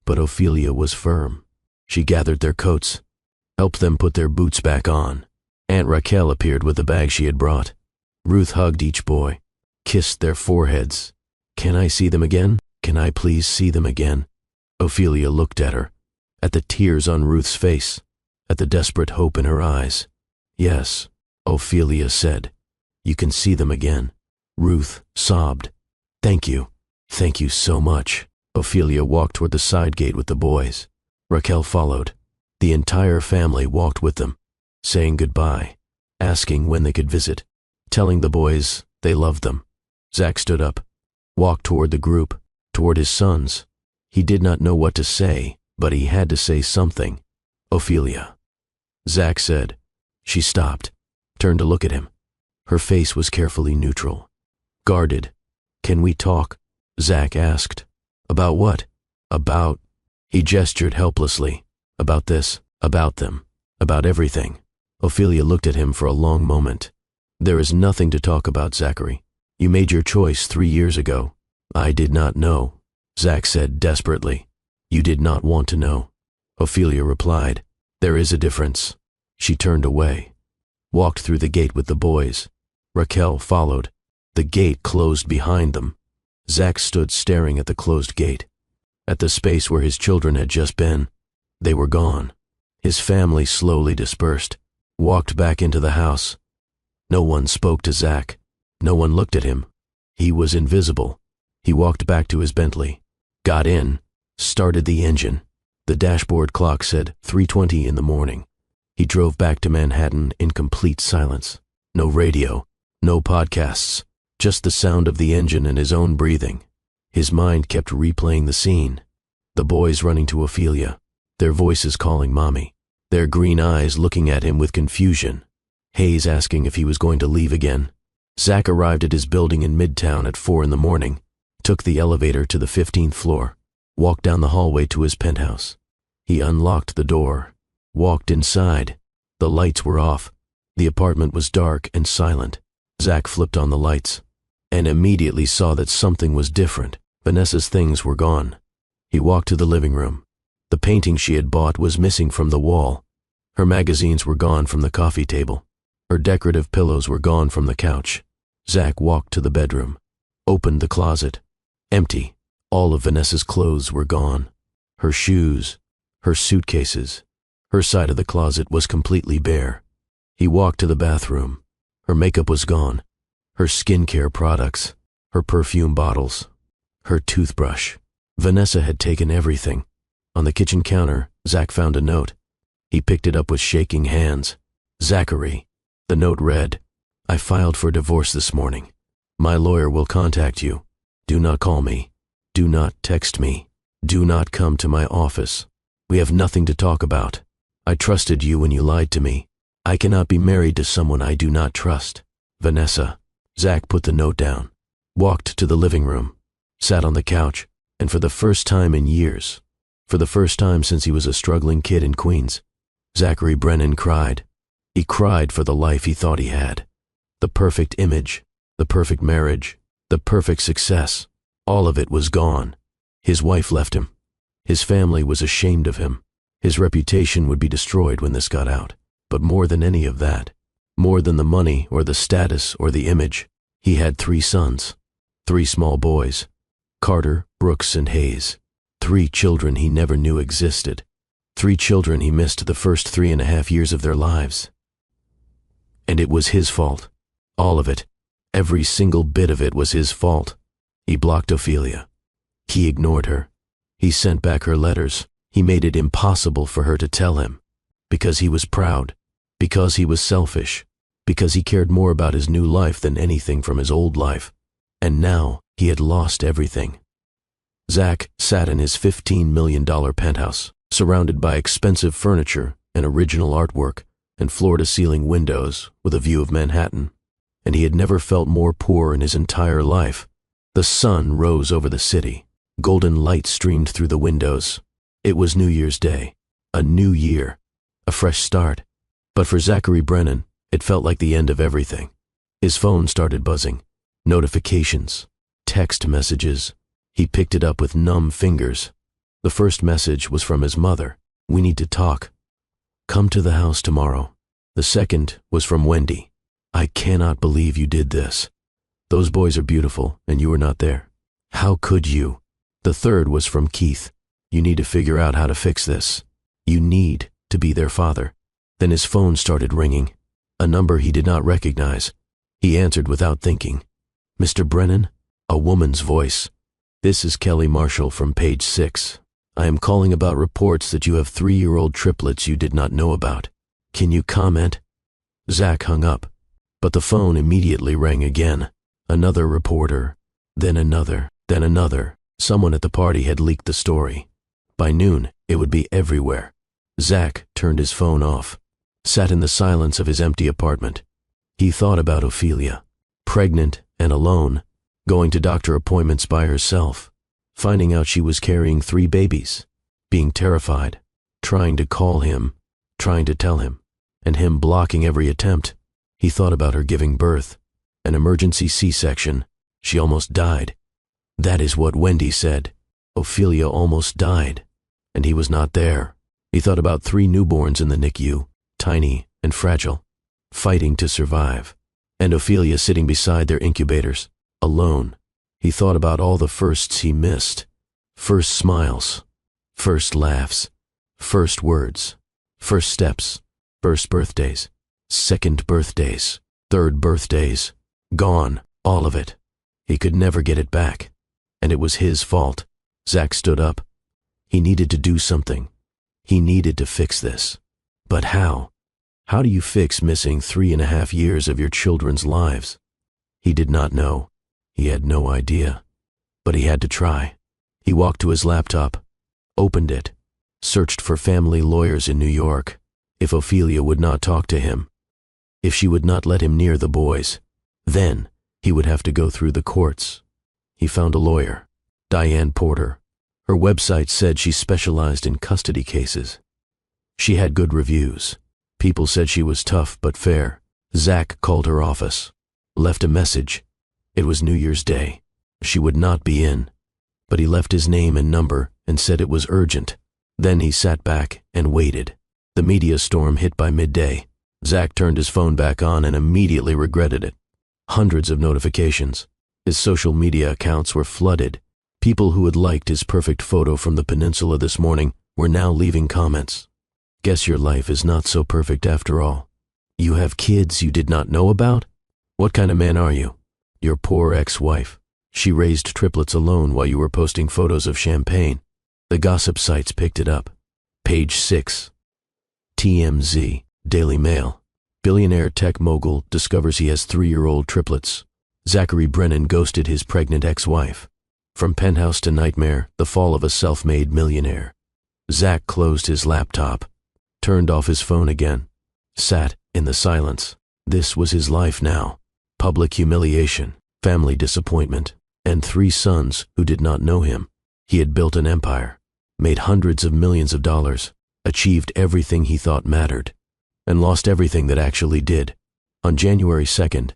But Ophelia was firm. She gathered their coats, helped them put their boots back on. Aunt Raquel appeared with the bag she had brought. Ruth hugged each boy, kissed their foreheads. Can I see them again? Can I please see them again? Ophelia looked at her, at the tears on Ruth's face, at the desperate hope in her eyes. Yes, Ophelia said. You can see them again. Ruth sobbed. Thank you so much. Ophelia walked toward the side gate with the boys. Raquel followed. The entire family walked with them, saying goodbye, asking when they could visit, telling the boys they loved them. Zach stood up, walked toward the group, toward his sons. He did not know what to say, but he had to say something. Ophelia. Zach said. She stopped, turned to look at him. Her face was carefully neutral, guarded. Can we talk? Zach asked. About what? About... He gestured helplessly. About this, about them, about everything. Ophelia looked at him for a long moment. There is nothing to talk about, Zachary. You made your choice 3 years ago. I did not know, Zach said desperately. You did not want to know. Ophelia replied. There is a difference. She turned away, walked through the gate with the boys. Raquel followed. The gate closed behind them. Zach stood staring at the closed gate, at the space where his children had just been. They were gone. His family slowly dispersed, walked back into the house. No one spoke to Zach. No one looked at him. He was invisible. He walked back to his Bentley, got in, started the engine. The dashboard clock said 3:20 in the morning. He drove back to Manhattan in complete silence. No radio, no podcasts, just the sound of the engine and his own breathing. His mind kept replaying the scene. The boys running to Ophelia, their voices calling Mommy, their green eyes looking at him with confusion. Hayes asking if he was going to leave again. Zach arrived at his building in Midtown at 4 in the morning, took the elevator to the 15th floor, walked down the hallway to his penthouse. He unlocked the door, walked inside. The lights were off. The apartment was dark and silent. Zach flipped on the lights and immediately saw that something was different. Vanessa's things were gone. He walked to the living room. The painting she had bought was missing from the wall. Her magazines were gone from the coffee table. Her decorative pillows were gone from the couch. Zach walked to the bedroom, opened the closet. Empty. All of Vanessa's clothes were gone. Her shoes, her suitcases. Her side of the closet was completely bare. He walked to the bathroom. Her makeup was gone. Her skincare products, her perfume bottles, her toothbrush. Vanessa had taken everything. On the kitchen counter, Zach found a note. He picked it up with shaking hands. Zachary. The note read, "I filed for divorce this morning. My lawyer will contact you. Do not call me. Do not text me. Do not come to my office. We have nothing to talk about. I trusted you when you lied to me. I cannot be married to someone I do not trust. Vanessa." Zach put the note down, walked to the living room, sat on the couch, and for the first time in years, for the first time since he was a struggling kid in Queens, Zachary Brennan cried. He cried for the life he thought he had. The perfect image, the perfect marriage, the perfect success, all of it was gone. His wife left him. His family was ashamed of him. His reputation would be destroyed when this got out. But more than any of that, more than the money or the status or the image, he had 3 sons, 3 small boys, Carter, Brooks, and Hayes. 3 children he never knew existed. 3 children he missed the first 3.5 years of their lives. And it was his fault. All of it. Every single bit of it was his fault. He blocked Ophelia. He ignored her. He sent back her letters. He made it impossible for her to tell him. Because he was proud. Because he was selfish. Because he cared more about his new life than anything from his old life. And now he had lost everything. Zach sat in his $15 million penthouse, surrounded by expensive furniture and original artwork and floor-to-ceiling windows with a view of Manhattan. And he had never felt more poor in his entire life. The sun rose over the city. Golden light streamed through the windows. It was New Year's Day. A new year. A fresh start. But for Zachary Brennan, it felt like the end of everything. His phone started buzzing. Notifications. Text messages. He picked it up with numb fingers. The first message was from his mother. "We need to talk. Come to the house tomorrow." The second was from Wendy. "I cannot believe you did this. Those boys are beautiful, and you were not there. How could you?" The third was from Keith. "You need to figure out how to fix this. You need to be their father." Then his phone started ringing. A number he did not recognize. He answered without thinking. "Mr. Brennan?" A woman's voice. "This is Kelly Marshall from Page 6. I am calling about reports that you have 3-year-old triplets you did not know about. Can you comment?" Zach hung up, but the phone immediately rang again. Another reporter, then another, then another. Someone at the party had leaked the story. By noon, it would be everywhere. Zach turned his phone off, sat in the silence of his empty apartment. He thought about Ophelia, pregnant and alone, going to doctor appointments by herself, finding out she was carrying 3 babies, being terrified, trying to call him, trying to tell him, and him blocking every attempt. He thought about her giving birth, an emergency C-section. She almost died. That is what Wendy said. Ophelia almost died, and he was not there. He thought about 3 newborns in the NICU, tiny and fragile, fighting to survive, and Ophelia sitting beside their incubators, alone. He thought about all the firsts he missed. First smiles, first laughs, first words, first steps, first birthdays, second birthdays, third birthdays. Gone, all of it. He could never get it back. And it was his fault. Zach stood up. He needed to do something. He needed to fix this. But how? How do you fix missing 3.5 years of your children's lives? He did not know. He had no idea. But he had to try. He walked to his laptop, opened it, searched for family lawyers in New York. If Ophelia would not talk to him, if she would not let him near the boys, then he would have to go through the courts. He found a lawyer, Diane Porter. Her website said she specialized in custody cases. She had good reviews. People said she was tough but fair. Zach called her office, left a message. It was New Year's Day. She would not be in, but he left his name and number and said it was urgent. Then he sat back and waited. The media storm hit by midday. Zach turned his phone back on and immediately regretted it. Hundreds of notifications. His social media accounts were flooded. People who had liked his perfect photo from the peninsula this morning were now leaving comments. Guess your life is not so perfect after all. You have kids you did not know about? What kind of man are you? Your poor ex-wife. She raised triplets alone while you were posting photos of champagne. The gossip sites picked it up. Page 6. TMZ, Daily Mail. Billionaire tech mogul discovers he has 3-year-old triplets. Zachary Brennan ghosted his pregnant ex-wife. From penthouse to nightmare, the fall of a self-made millionaire. Zach closed his laptop, turned off his phone again, sat in the silence. This was his life now. Public humiliation, family disappointment, and 3 sons who did not know him. He had built an empire, made hundreds of millions of dollars, achieved everything he thought mattered, and lost everything that actually did. On January 2nd,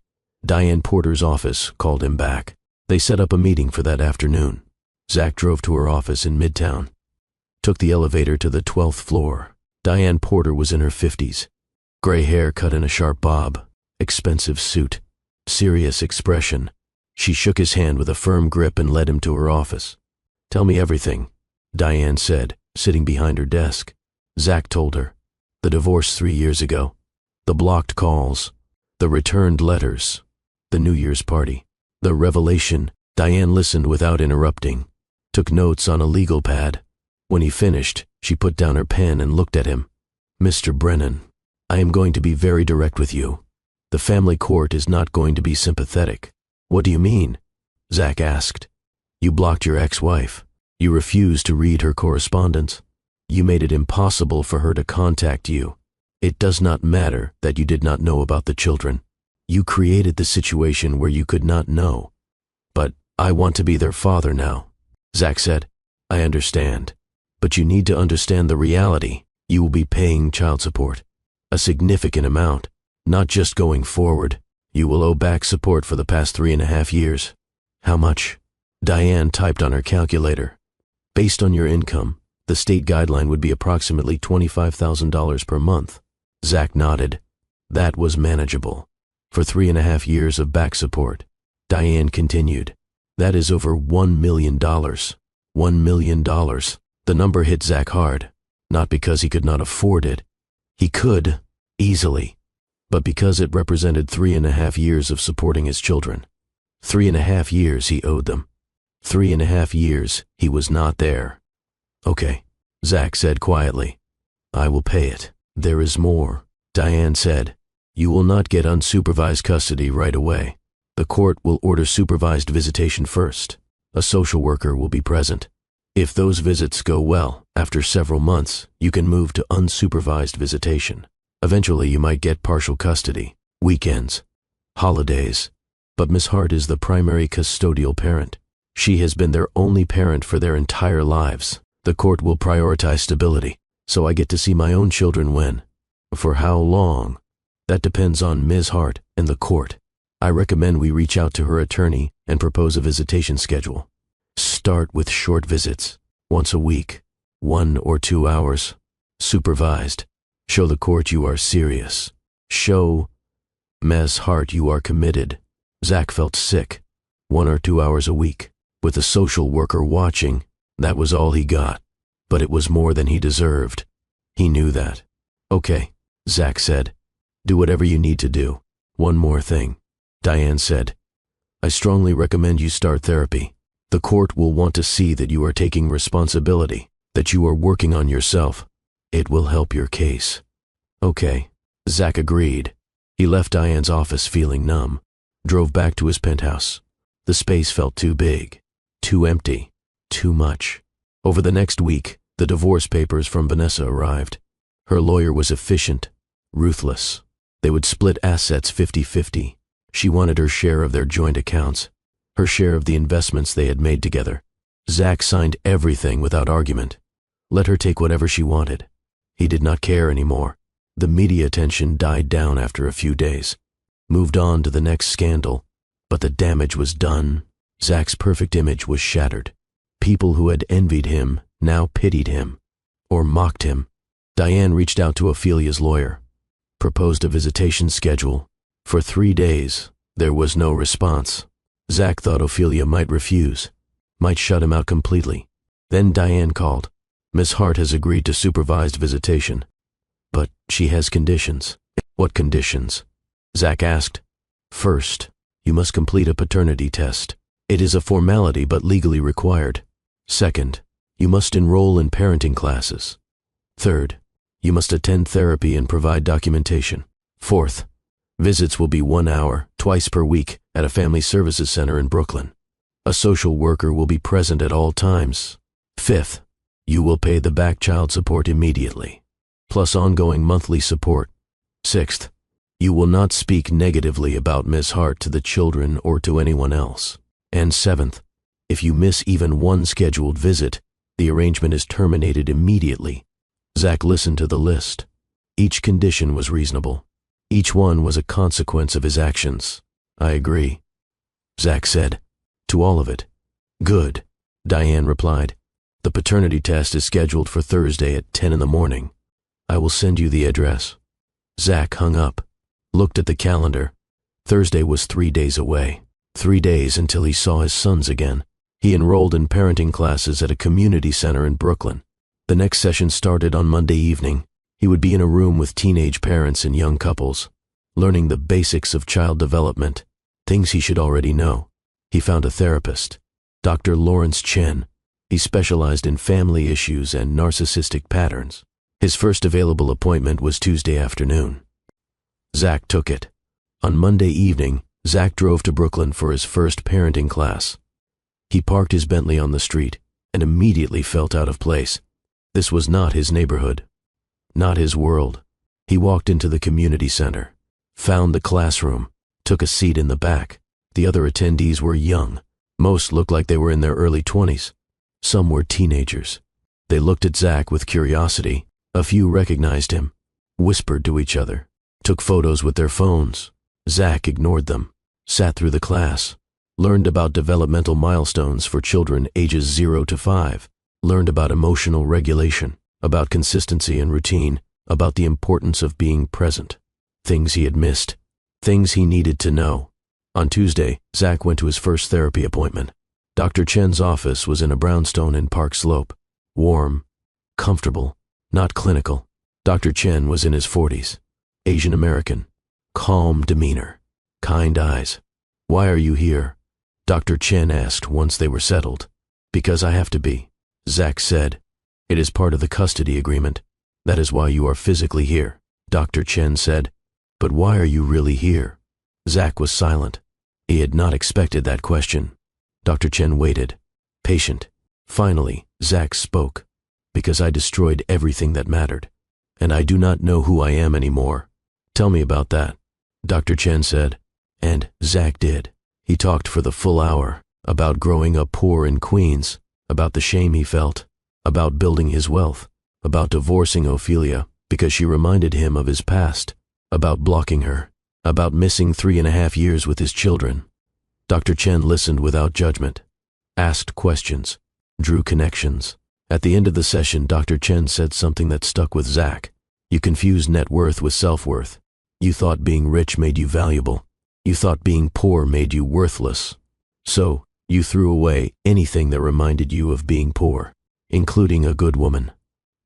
Diane Porter's office called him back. They set up a meeting for that afternoon. Zach drove to her office in Midtown, took the elevator to the 12th floor. Diane Porter was in her 50s, gray hair cut in a sharp bob, expensive suit, serious expression. She shook his hand with a firm grip and led him to her office. "Tell me everything," Diane said, sitting behind her desk. Zach told her. The divorce 3 years ago, the blocked calls, the returned letters, the New Year's party, the revelation. Diane listened without interrupting, took notes on a legal pad. When he finished, she put down her pen and looked at him. "Mr. Brennan, I am going to be very direct with you. The family court is not going to be sympathetic." "What do you mean?" Zach asked. "You blocked your ex-wife. You refused to read her correspondence. You made it impossible for her to contact you. It does not matter that you did not know about the children. You created the situation where you could not know. But I want to be their father now." Zach said, "I understand. But you need to understand the reality. You will be paying child support. A significant amount. Not just going forward. You will owe back support for the past 3.5 years. "How much?" Diane typed on her calculator. "Based on your income, the state guideline would be approximately $25,000 per month." Zach nodded. That was manageable. For 3.5 years of back support. Diane continued. "That is over $1 million. $1 million. The number hit Zach hard, not because he could not afford it. He could, easily, but because it represented 3.5 years of supporting his children. 3.5 years he owed them. 3.5 years he was not there. "Okay," Zach said quietly. "I will pay it." "There is more," Diane said. "You will not get unsupervised custody right away. The court will order supervised visitation first. A social worker will be present. If those visits go well, after several months, you can move to unsupervised visitation. Eventually you might get partial custody, weekends, holidays. But Miss Hart is the primary custodial parent. She has been their only parent for their entire lives. The court will prioritize stability, so I get to see my own children when. For how long? That depends on Ms. Hart and the court. I recommend we reach out to her attorney and propose a visitation schedule. Start with short visits, once a week, 1 or 2 hours, supervised. Show the court you are serious. Show Ms. Hart you are committed." Zach felt sick. 1 or 2 hours a week, with a social worker watching, that was all he got. But it was more than he deserved. He knew that. "Okay," Zach said. "Do whatever you need to do. One more thing," Diane said. "I strongly recommend you start therapy. The court will want to see that you are taking responsibility, that you are working on yourself. It will help your case. Okay. Zach agreed. He left Diane's office feeling numb, drove back to his penthouse. The space felt too big, too empty, too much. Over the next week, the divorce papers from Vanessa arrived. Her lawyer was efficient, ruthless. They would split assets 50-50. She wanted her share of their joint accounts, her share of the investments they had made together. Zach signed everything without argument. Let her take whatever she wanted. He did not care anymore. The media attention died down after a few days. Moved on to the next scandal. But the damage was done. Zach's perfect image was shattered. People who had envied him now pitied him, or mocked him. Diane reached out to Ophelia's lawyer, proposed a visitation schedule. For 3 days, there was no response. Zach thought Ophelia might refuse, might shut him out completely. Then Diane called. Miss Hart has agreed to supervised visitation, but she has conditions. What conditions? Zach asked. First, you must complete a paternity test. It is a formality but legally required. Second, you must enroll in parenting classes. Third, you must attend therapy and provide documentation. Fourth, visits will be 1 hour, twice per week, at a family services center in Brooklyn. A social worker will be present at all times. Fifth, you will pay the back child support immediately, plus ongoing monthly support. Sixth, you will not speak negatively about Miss Hart to the children or to anyone else. And seventh, if you miss even one scheduled visit, the arrangement is terminated immediately. Zach listened to the list. Each condition was reasonable. Each one was a consequence of his actions. I agree, Zach said. To all of it. Good, Diane replied. The paternity test is scheduled for Thursday at 10 in the morning. I will send you the address. Zach hung up, looked at the calendar. Thursday was 3 days away. 3 days until he saw his sons again. He enrolled in parenting classes at a community center in Brooklyn. The next session started on Monday evening. He would be in a room with teenage parents and young couples, learning the basics of child development, things he should already know. He found a therapist, Dr. Lawrence Chen. He specialized in family issues and narcissistic patterns. His first available appointment was Tuesday afternoon. Zach took it. On Monday evening, Zach drove to Brooklyn for his first parenting class. He parked his Bentley on the street and immediately felt out of place. This was not his neighborhood, not his world. He walked into the community center, found the classroom, took a seat in the back. The other attendees were young. Most looked like they were in their early 20s. Some were teenagers. They looked at Zach with curiosity. A few recognized him, whispered to each other, took photos with their phones. Zach ignored them, sat through the class, learned about developmental milestones for children ages 0 to 5, learned about emotional regulation, about consistency and routine, about the importance of being present, things he had missed, things he needed to know. On Tuesday, Zach went to his first therapy appointment. Dr. Chen's office was in a brownstone in Park Slope. Warm, comfortable, not clinical. Dr. Chen was in his 40s, Asian American, calm demeanor, kind eyes. Why are you here? Dr. Chen asked once they were settled. Because I have to be, Zach said. It is part of the custody agreement. That is why you are physically here, Dr. Chen said. But why are you really here? Zach was silent. He had not expected that question. Dr. Chen waited, patient. Finally, Zach spoke. Because I destroyed everything that mattered, and I do not know who I am anymore. Tell me about that, Dr. Chen said. And Zach did. He talked for the full hour, about growing up poor in Queens, about the shame he felt, about building his wealth, about divorcing Ophelia because she reminded him of his past, about blocking her, about missing 3.5 years with his children. Dr. Chen listened without judgment, asked questions, drew connections. At the end of the session, Dr. Chen said something that stuck with Zach. You confused net worth with self-worth. You thought being rich made you valuable. You thought being poor made you worthless. So, you threw away anything that reminded you of being poor, including a good woman,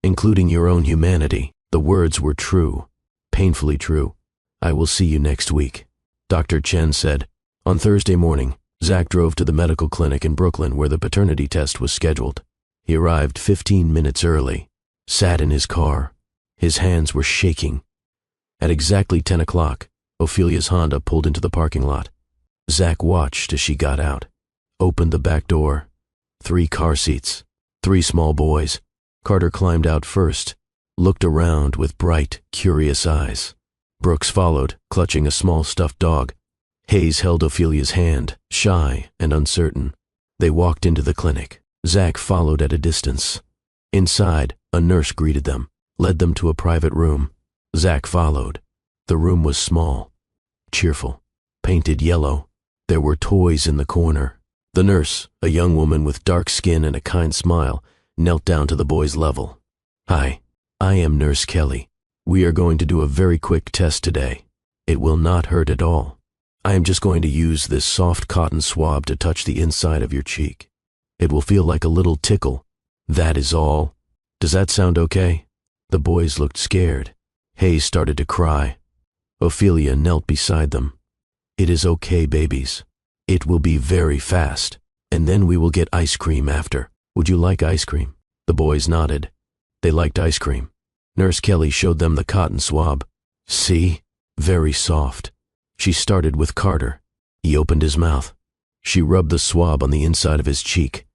including your own humanity. The words were true, painfully true. I will see you next week, Dr. Chen said. On Thursday morning, Zach drove to the medical clinic in Brooklyn where the paternity test was scheduled. He arrived 15 minutes early, sat in his car. His hands were shaking. At exactly 10 o'clock, Ophelia's Honda pulled into the parking lot. Zach watched as she got out, opened the back door. 3 car seats, 3 small boys. Carter climbed out first, looked around with bright, curious eyes. Brooks followed, clutching a small stuffed dog. Hayes held Ophelia's hand, shy and uncertain. They walked into the clinic. Zach followed at a distance. Inside, a nurse greeted them, led them to a private room. Zach followed. The room was small, cheerful, painted yellow. There were toys in the corner. The nurse, a young woman with dark skin and a kind smile, knelt down to the boy's level. "Hi, I am Nurse Kelly. We are going to do a very quick test today. It will not hurt at all. I am just going to use this soft cotton swab to touch the inside of your cheek. It will feel like a little tickle. That is all. Does that sound okay?" The boys looked scared. Hayes started to cry. Ophelia knelt beside them. "It is okay, babies. It will be very fast, and then we will get ice cream after. Would you like ice cream?" The boys nodded. They liked ice cream. Nurse Kelly showed them the cotton swab. "See? Very soft." She started with Carter. He opened his mouth. She rubbed the swab on the inside of his cheek.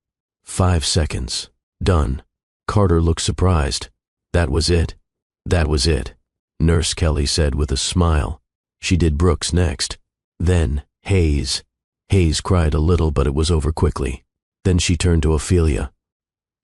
5 seconds. Done. Carter looked surprised. "That was it. That was it," Nurse Kelly said with a smile. She did Brooks next. Then Hayes. Hayes cried a little, but it was over quickly. Then she turned to Ophelia.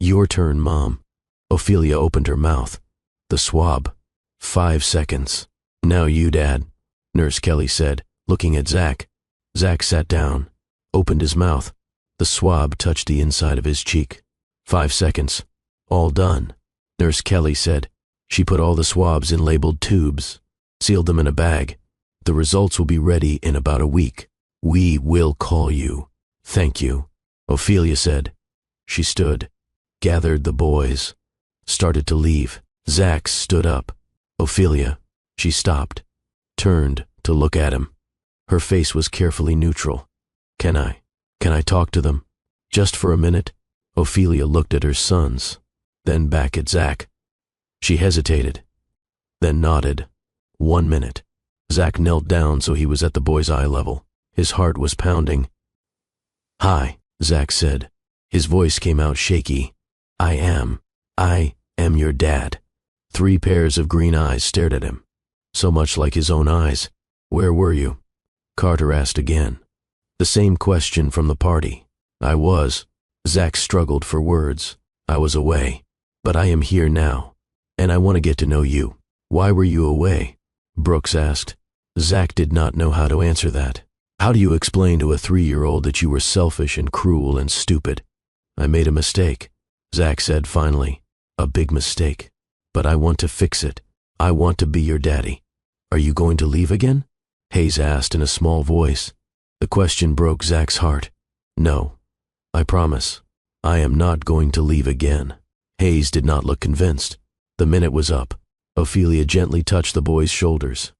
"Your turn, Mom." Ophelia opened her mouth. The swab. 5 seconds. "Now you, Dad," Nurse Kelly said, looking at Zach. Zach sat down, opened his mouth. The swab touched the inside of his cheek. 5 seconds. "All done," Nurse Kelly said. She put all the swabs in labeled tubes, sealed them in a bag. "The results will be ready in about a week. We will call you." "Thank you," Ophelia said. She stood, gathered the boys, started to leave. Zach stood up. "Ophelia." She stopped, turned to look at him. Her face was carefully neutral. Can I talk to them? Just for a minute?" Ophelia looked at her sons, then back at Zach. She hesitated, then nodded. 1 minute. Zach knelt down so he was at the boy's eye level. His heart was pounding. "Hi," Zach said. His voice came out shaky. I am your dad." 3 pairs of green eyes stared at him, so much like his own eyes. "Where were you?" Carter asked again. The same question from the party. "I was." Zach struggled for words. "I was away, but I am here now, and I want to get to know you." "Why were you away?" Brooks asked. Zach did not know how to answer that. "How do you explain to a 3-year-old that you were selfish and cruel and stupid?" "I made a mistake," Zach said finally. "A big mistake. But I want to fix it. I want to be your daddy." "Are you going to leave again?" Hayes asked in a small voice. The question broke Zach's heart. "No, I promise. I am not going to leave again." Hayes did not look convinced. The minute was up. Ophelia gently touched the boy's shoulders.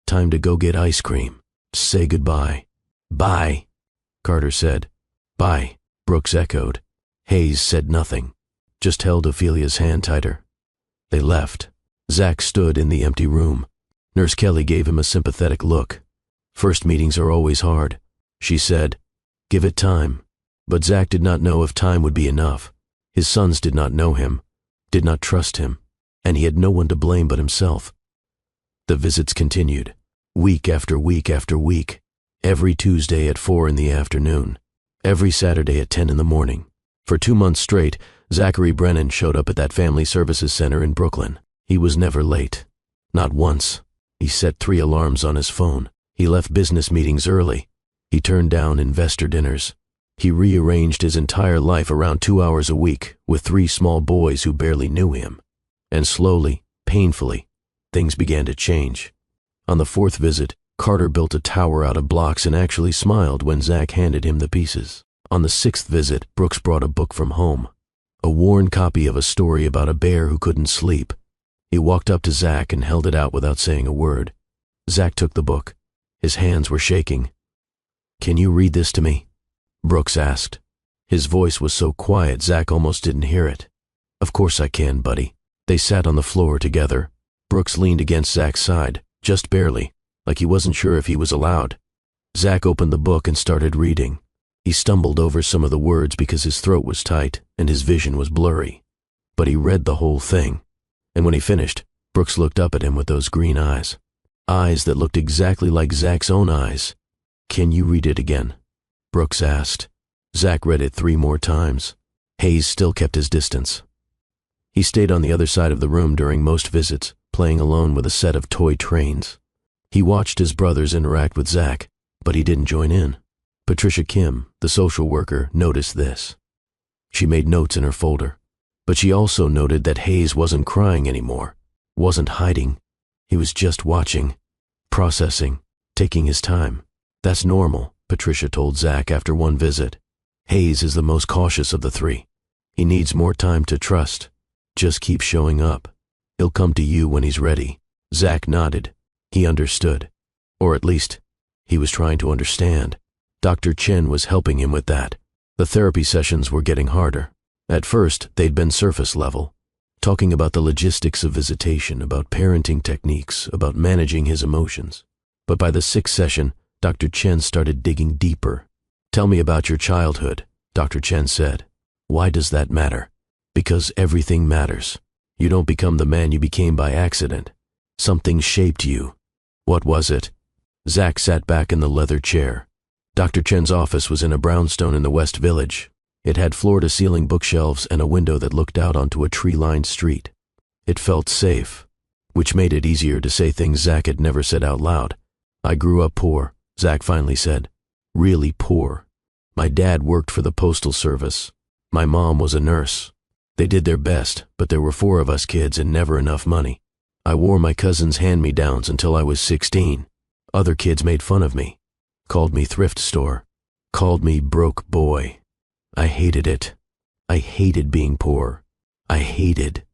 "Time to go get ice cream. Say goodbye." "Bye," Carter said. "Bye," Brooks echoed. Hayes said nothing, just held Ophelia's hand tighter. They left. Zach stood in the empty room. Nurse Kelly gave him a sympathetic look. "First meetings are always hard," she said. "Give it time." But Zach did not know if time would be enough. His sons did not know him, did not trust him, and he had no one to blame but himself. The visits continued, week after week after week, every Tuesday at 4 in the afternoon, every Saturday at 10 in the morning. For 2 months straight, Zachary Brennan showed up at that family services center in Brooklyn. He was never late. Not once. He set 3 alarms on his phone. He left business meetings early. He turned down investor dinners. He rearranged his entire life around 2 hours a week with 3 small boys who barely knew him. And slowly, painfully, things began to change. On the 4th visit, Carter built a tower out of blocks and actually smiled when Zach handed him the pieces. On the 6th visit, Brooks brought a book from home, a worn copy of a story about a bear who couldn't sleep. He walked up to Zach and held it out without saying a word. Zach took the book. His hands were shaking. "Can you read this to me?" Brooks asked. His voice was so quiet Zach almost didn't hear it. "Of course I can, buddy. They sat on the floor together. Brooks leaned against Zach's side, just barely, like he wasn't sure if he was allowed. Zach opened the book and started reading. He stumbled over some of the words because his throat was tight and his vision was blurry. But he read the whole thing. And when he finished, Brooks looked up at him with those green eyes. Eyes that looked exactly like Zach's own eyes. "Can you read it again?" Brooks asked. Zach read it 3 more times. Hayes still kept his distance. He stayed on the other side of the room during most visits, playing alone with a set of toy trains. He watched his brothers interact with Zach, but he didn't join in. Patricia Kim, the social worker, noticed this. She made notes in her folder, but she also noted that Hayes wasn't crying anymore, wasn't hiding. He was just watching, processing, taking his time. "That's normal," Patricia told Zach after one visit. "Hayes is the most cautious of the 3. He needs more time to trust. Just keep showing up. He'll come to you when he's ready." Zach nodded. He understood. Or at least, he was trying to understand. Dr. Chen was helping him with that. The therapy sessions were getting harder. At first, they'd been surface level, talking about the logistics of visitation, about parenting techniques, about managing his emotions. But by the 6th session, Dr. Chen started digging deeper. "Tell me about your childhood," Dr. Chen said. "Why does that matter?" "Because everything matters. You don't become the man you became by accident. Something shaped you." "What was it?" Zach sat back in the leather chair. Dr. Chen's office was in a brownstone in the West Village. It had floor-to-ceiling bookshelves and a window that looked out onto a tree-lined street. It felt safe, which made it easier to say things Zach had never said out loud. "I grew up poor," Zach finally said. "Really poor. My dad worked for the Postal Service. My mom was a nurse. They did their best, but there were 4 of us kids and never enough money. I wore my cousin's hand-me-downs until I was 16. Other kids made fun of me, called me thrift store, called me broke boy. I hated it. I hated being poor. I hated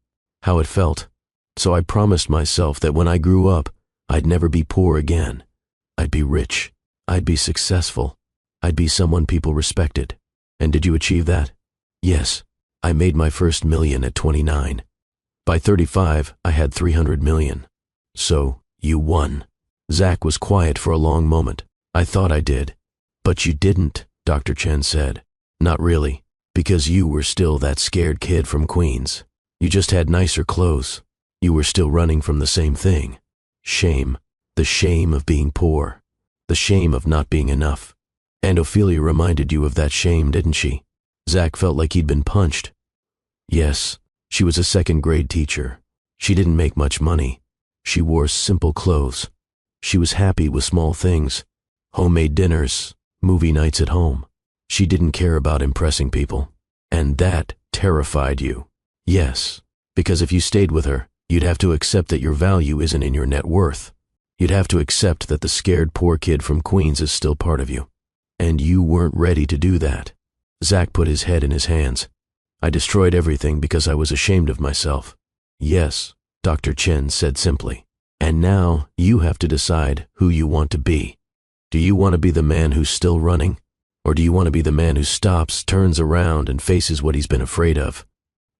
how it felt. So I promised myself that when I grew up, I'd never be poor again. I'd be rich. I'd be successful. I'd be someone people respected." "And did you achieve that?" "Yes. I made my first million at 29. By 35, I had 300 million. So, you won." Zach was quiet for a long moment. "I thought I did." "But you didn't," Dr. Chen said. "Not really, because you were still that scared kid from Queens. You just had nicer clothes. You were still running from the same thing. Shame. The shame of being poor. The shame of not being enough. And Ophelia reminded you of that shame, didn't she?" Zach felt like he'd been punched. "Yes, she was a 2nd-grade teacher. She didn't make much money. She wore simple clothes. She was happy with small things. Homemade dinners, movie nights at home. She didn't care about impressing people. And that terrified you." "Yes, because if you stayed with her, you'd have to accept that your value isn't in your net worth. You'd have to accept that the scared poor kid from Queens is still part of you. And you weren't ready to do that." Zach put his head in his hands. "I destroyed everything because I was ashamed of myself." "Yes," Dr. Chen said simply. "And now you have to decide who you want to be. Do you want to be the man who's still running? Or do you want to be the man who stops, turns around, and faces what he's been afraid of?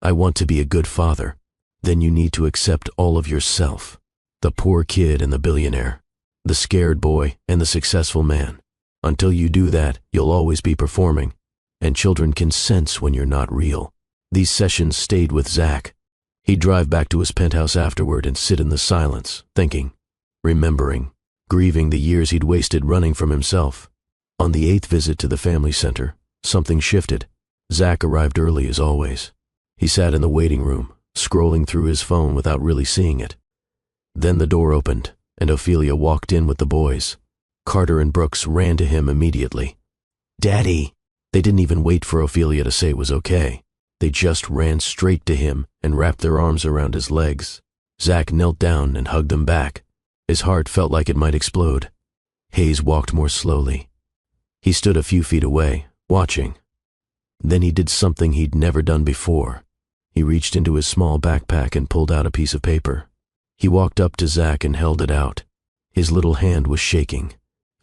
I want to be a good father. Then you need to accept all of yourself. The poor kid and the billionaire. The scared boy and the successful man. Until you do that, you'll always be performing. And children can sense when you're not real." These sessions stayed with Zach. He'd drive back to his penthouse afterward and sit in the silence, thinking, remembering, grieving the years he'd wasted running from himself. On the 8th visit to the family center, something shifted. Zach arrived early as always. He sat in the waiting room, scrolling through his phone without really seeing it. Then the door opened, and Ophelia walked in with the boys. Carter and Brooks ran to him immediately. "Daddy!" They didn't even wait for Ophelia to say it was okay. They just ran straight to him and wrapped their arms around his legs. Zach knelt down and hugged them back. His heart felt like it might explode. Hayes walked more slowly. He stood a few feet away, watching. Then he did something he'd never done before. He reached into his small backpack and pulled out a piece of paper. He walked up to Zach and held it out. His little hand was shaking.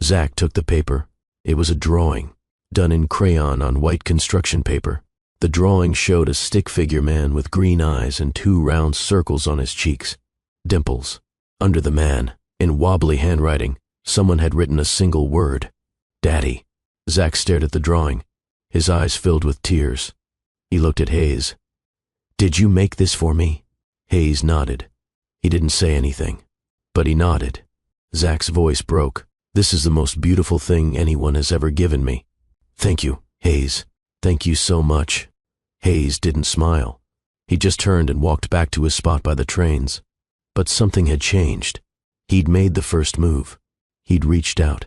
Zach took the paper. It was a drawing, done in crayon on white construction paper. The drawing showed a stick-figure man with green eyes and 2 round circles on his cheeks. Dimples. Under the man, in wobbly handwriting, someone had written a single word. Daddy. Zach stared at the drawing. His eyes filled with tears. He looked at Hayes. Did you make this for me? Hayes nodded. He didn't say anything, but he nodded. Zach's voice broke. This is the most beautiful thing anyone has ever given me. Thank you, Hayes. Thank you so much. Hayes didn't smile. He just turned and walked back to his spot by the trains. But something had changed. He'd made the first move. He'd reached out.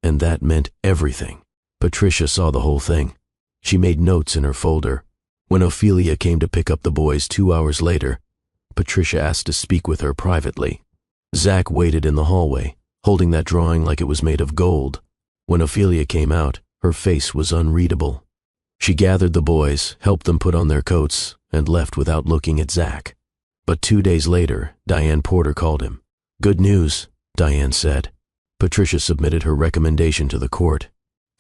And that meant everything. Patricia saw the whole thing. She made notes in her folder. When Ophelia came to pick up the boys 2 hours later, Patricia asked to speak with her privately. Zach waited in the hallway, holding that drawing like it was made of gold. When Ophelia came out, her face was unreadable. She gathered the boys, helped them put on their coats, and left without looking at Zach. But 2 days later, Diane Porter called him. Good news, Diane said. Patricia submitted her recommendation to the court.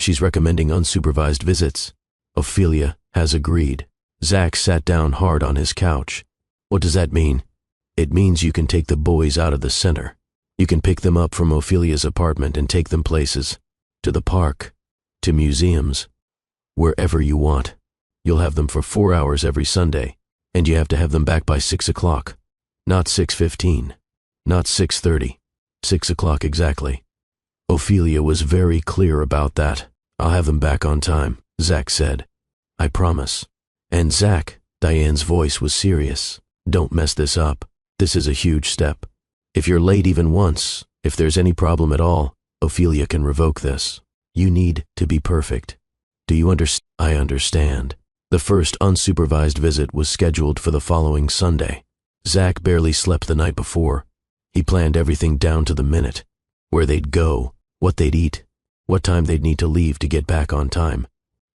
She's recommending unsupervised visits. Ophelia has agreed. Zach sat down hard on his couch. What does that mean? It means you can take the boys out of the center. You can pick them up from Ophelia's apartment and take them places. To the park. To museums. Wherever you want. You'll have them for 4 hours every Sunday, and you have to have them back by 6 o'clock. Not 6:15. Not 6:30. 6 o'clock exactly. Ophelia was very clear about that. I'll have them back on time, Zach said. I promise. And Zach, Diane's voice was serious. Don't mess this up. This is a huge step. If you're late even once, if there's any problem at all, Ophelia can revoke this. You need to be perfect. Do you understand? I understand. The first unsupervised visit was scheduled for the following Sunday. Zach barely slept the night before. He planned everything down to the minute. Where they'd go, what they'd eat, what time they'd need to leave to get back on time.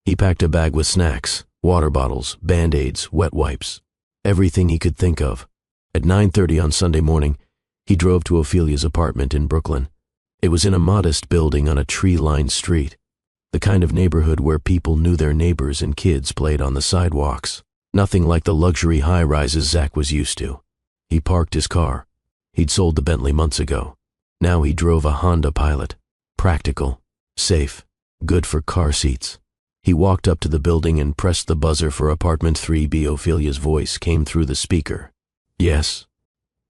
He packed a bag with snacks, water bottles, Band-Aids, wet wipes, everything he could think of. At 9:30 on Sunday morning, he drove to Ophelia's apartment in Brooklyn. It was in a modest building on a tree-lined street, the kind of neighborhood where people knew their neighbors and kids played on the sidewalks. Nothing like the luxury high-rises Zach was used to. He parked his car. He'd sold the Bentley months ago. Now he drove a Honda Pilot. Practical, safe, good for car seats. He walked up to the building and pressed the buzzer for apartment 3B. Ophelia's voice came through the speaker. Yes?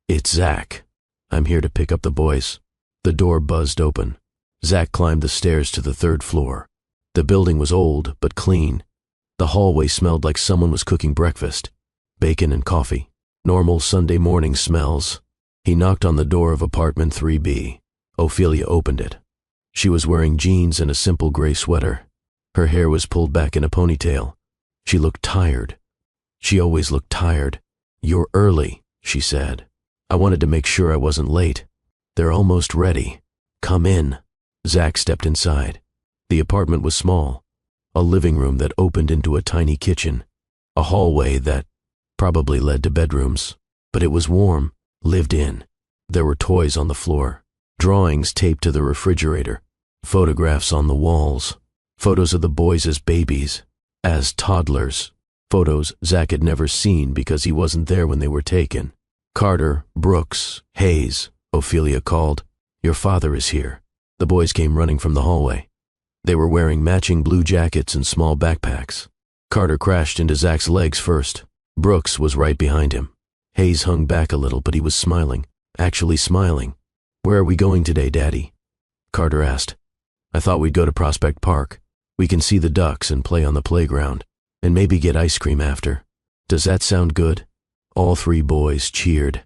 It's Zach. I'm here to pick up the boys. The door buzzed open. Zach climbed the stairs to the 3rd floor. The building was old, but clean. The hallway smelled like someone was cooking breakfast. Bacon and coffee. Normal Sunday morning smells. He knocked on the door of apartment 3B. Ophelia opened it. She was wearing jeans and a simple gray sweater. Her hair was pulled back in a ponytail. She looked tired. She always looked tired. You're early, she said. I wanted to make sure I wasn't late. They're almost ready. Come in. Zach stepped inside. The apartment was small. A living room that opened into a tiny kitchen. A hallway that probably led to bedrooms. But it was warm, lived in. There were toys on the floor. Drawings taped to the refrigerator. Photographs on the walls. Photos of the boys as babies. As toddlers. Photos Zach had never seen because he wasn't there when they were taken. Carter, Brooks, Hayes, Ophelia called. Your father is here. The boys came running from the hallway. They were wearing matching blue jackets and small backpacks. Carter crashed into Zach's legs first. Brooks was right behind him. Hayes hung back a little, but he was smiling. Actually smiling. Where are we going today, Daddy? Carter asked. I thought we'd go to Prospect Park. We can see the ducks and play on the playground. And maybe get ice cream after. Does that sound good? All 3 boys cheered.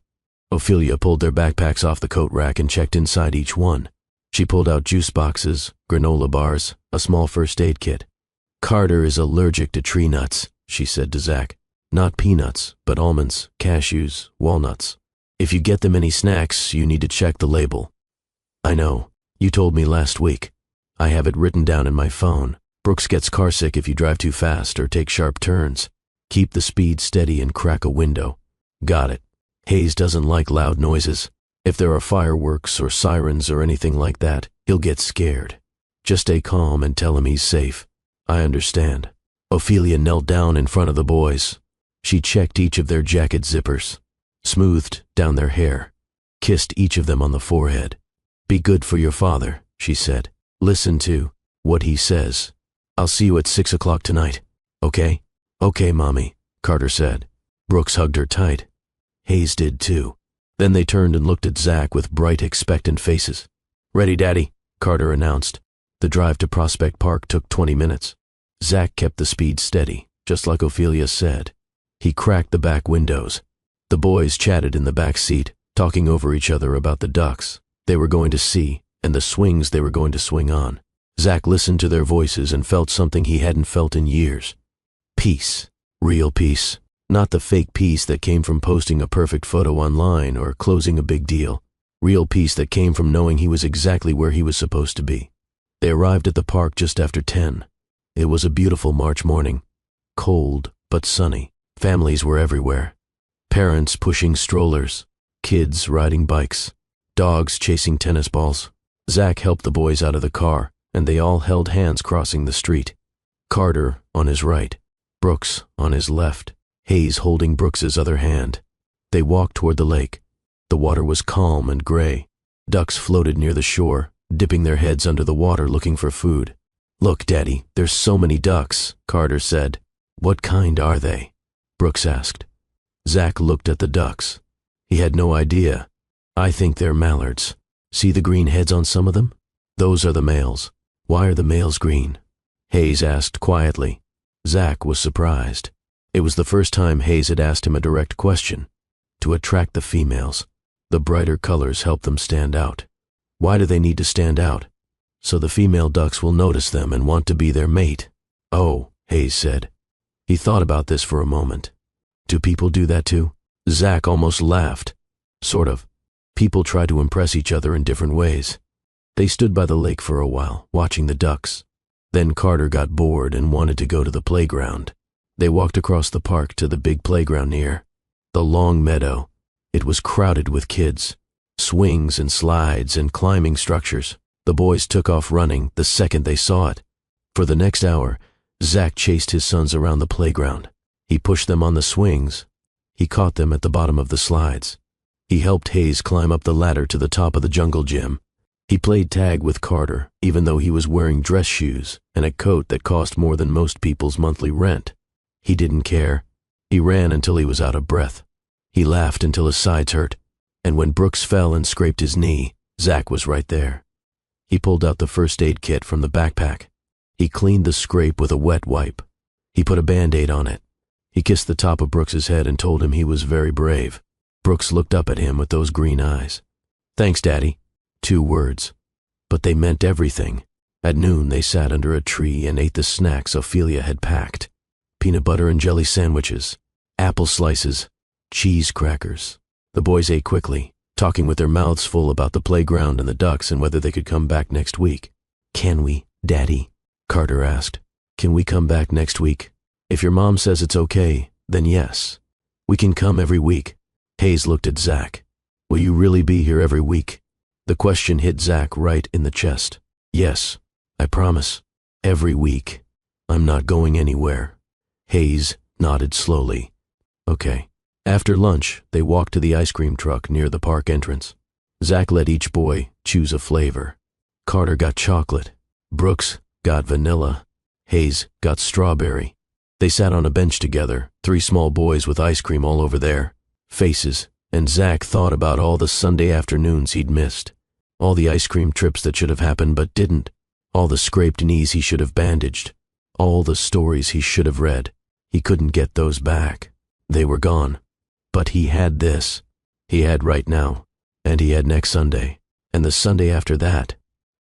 Ophelia pulled their backpacks off the coat rack and checked inside each one. She pulled out juice boxes, granola bars, a small first aid kit. Carter is allergic to tree nuts, she said to Zach. Not peanuts, but almonds, cashews, walnuts. If you get them any snacks, you need to check the label. I know. You told me last week. I have it written down in my phone. Brooks gets carsick if you drive too fast or take sharp turns. Keep the speed steady and crack a window. Got it. Hayes doesn't like loud noises. If there are fireworks or sirens or anything like that, he'll get scared. Just stay calm and tell him he's safe. I understand. Ophelia knelt down in front of the boys. She checked each of their jacket zippers, smoothed down their hair, kissed each of them on the forehead. "Be good for your father," she said. "Listen to what he says. I'll see you at 6 o'clock tonight, okay?" "Okay, Mommy," Carter said. Brooks hugged her tight. Hayes did too. Then they turned and looked at Zach with bright, expectant faces. "Ready, Daddy," Carter announced. The drive to Prospect Park took 20 minutes. Zach kept the speed steady, just like Ophelia said. He cracked the back windows. The boys chatted in the back seat, talking over each other about the ducks they were going to see and the swings they were going to swing on. Zach listened to their voices and felt something he hadn't felt in years. Peace. Real peace. Not the fake peace that came from posting a perfect photo online or closing a big deal. Real peace that came from knowing he was exactly where he was supposed to be. They arrived at the park just after 10. It was a beautiful March morning. Cold, but sunny. Families were everywhere. Parents pushing strollers. Kids riding bikes. Dogs chasing tennis balls. Zach helped the boys out of the car, and they all held hands crossing the street. Carter on his right. Brooks on his left. Hayes holding Brooks's other hand. They walked toward the lake. The water was calm and gray. Ducks floated near the shore, dipping their heads under the water looking for food. "Look, Daddy, there's so many ducks," Carter said. "What kind are they?" Brooks asked. Zach looked at the ducks. He had no idea. "I think they're mallards. See the green heads on some of them? Those are the males. Why are the males green?" Hayes asked quietly. Zach was surprised. It was the first time Hayes had asked him a direct question. To attract the females. The brighter colors help them stand out. Why do they need to stand out? So the female ducks will notice them and want to be their mate. "Oh," Hayes said. He thought about this for a moment. Do people do that too? Zach almost laughed. Sort of. People try to impress each other in different ways. They stood by the lake for a while, watching the ducks. Then Carter got bored and wanted to go to the playground. They walked across the park to the big playground near. The long meadow. It was crowded with kids. Swings and slides and climbing structures. The boys took off running the second they saw it. For the next hour, Zach chased his sons around the playground. He pushed them on the swings. He caught them at the bottom of the slides. He helped Hayes climb up the ladder to the top of the jungle gym. He played tag with Carter, even though he was wearing dress shoes and a coat that cost more than most people's monthly rent. He didn't care. He ran until he was out of breath. He laughed until his sides hurt. And when Brooks fell and scraped his knee, Zach was right there. He pulled out the first aid kit from the backpack. He cleaned the scrape with a wet wipe. He put a Band-Aid on it. He kissed the top of Brooks's head and told him he was very brave. Brooks looked up at him with those green eyes. "Thanks, Daddy." 2 words. But they meant everything. At noon, they sat under a tree and ate the snacks Ophelia had packed. Peanut butter and jelly sandwiches, apple slices, cheese crackers. The boys ate quickly, talking with their mouths full about the playground and the ducks and whether they could come back next week. "Can we, Daddy?" Carter asked. "Can we come back next week? If your mom says it's okay, then yes. We can come every week." Hayes looked at Zach. "Will you really be here every week?" The question hit Zach right in the chest. "Yes, I promise. Every week. I'm not going anywhere." Hayes nodded slowly. "Okay." After lunch, they walked to the ice cream truck near the park entrance. Zach let each boy choose a flavor. Carter got chocolate. Brooks got vanilla. Hayes got strawberry. They sat on a bench together, 3 small boys with ice cream all over their faces, and Zach thought about all the Sunday afternoons he'd missed. All the ice cream trips that should have happened but didn't. All the scraped knees he should have bandaged. All the stories he should have read. He couldn't get those back. They were gone. But he had this. He had right now. And he had next Sunday. And the Sunday after that.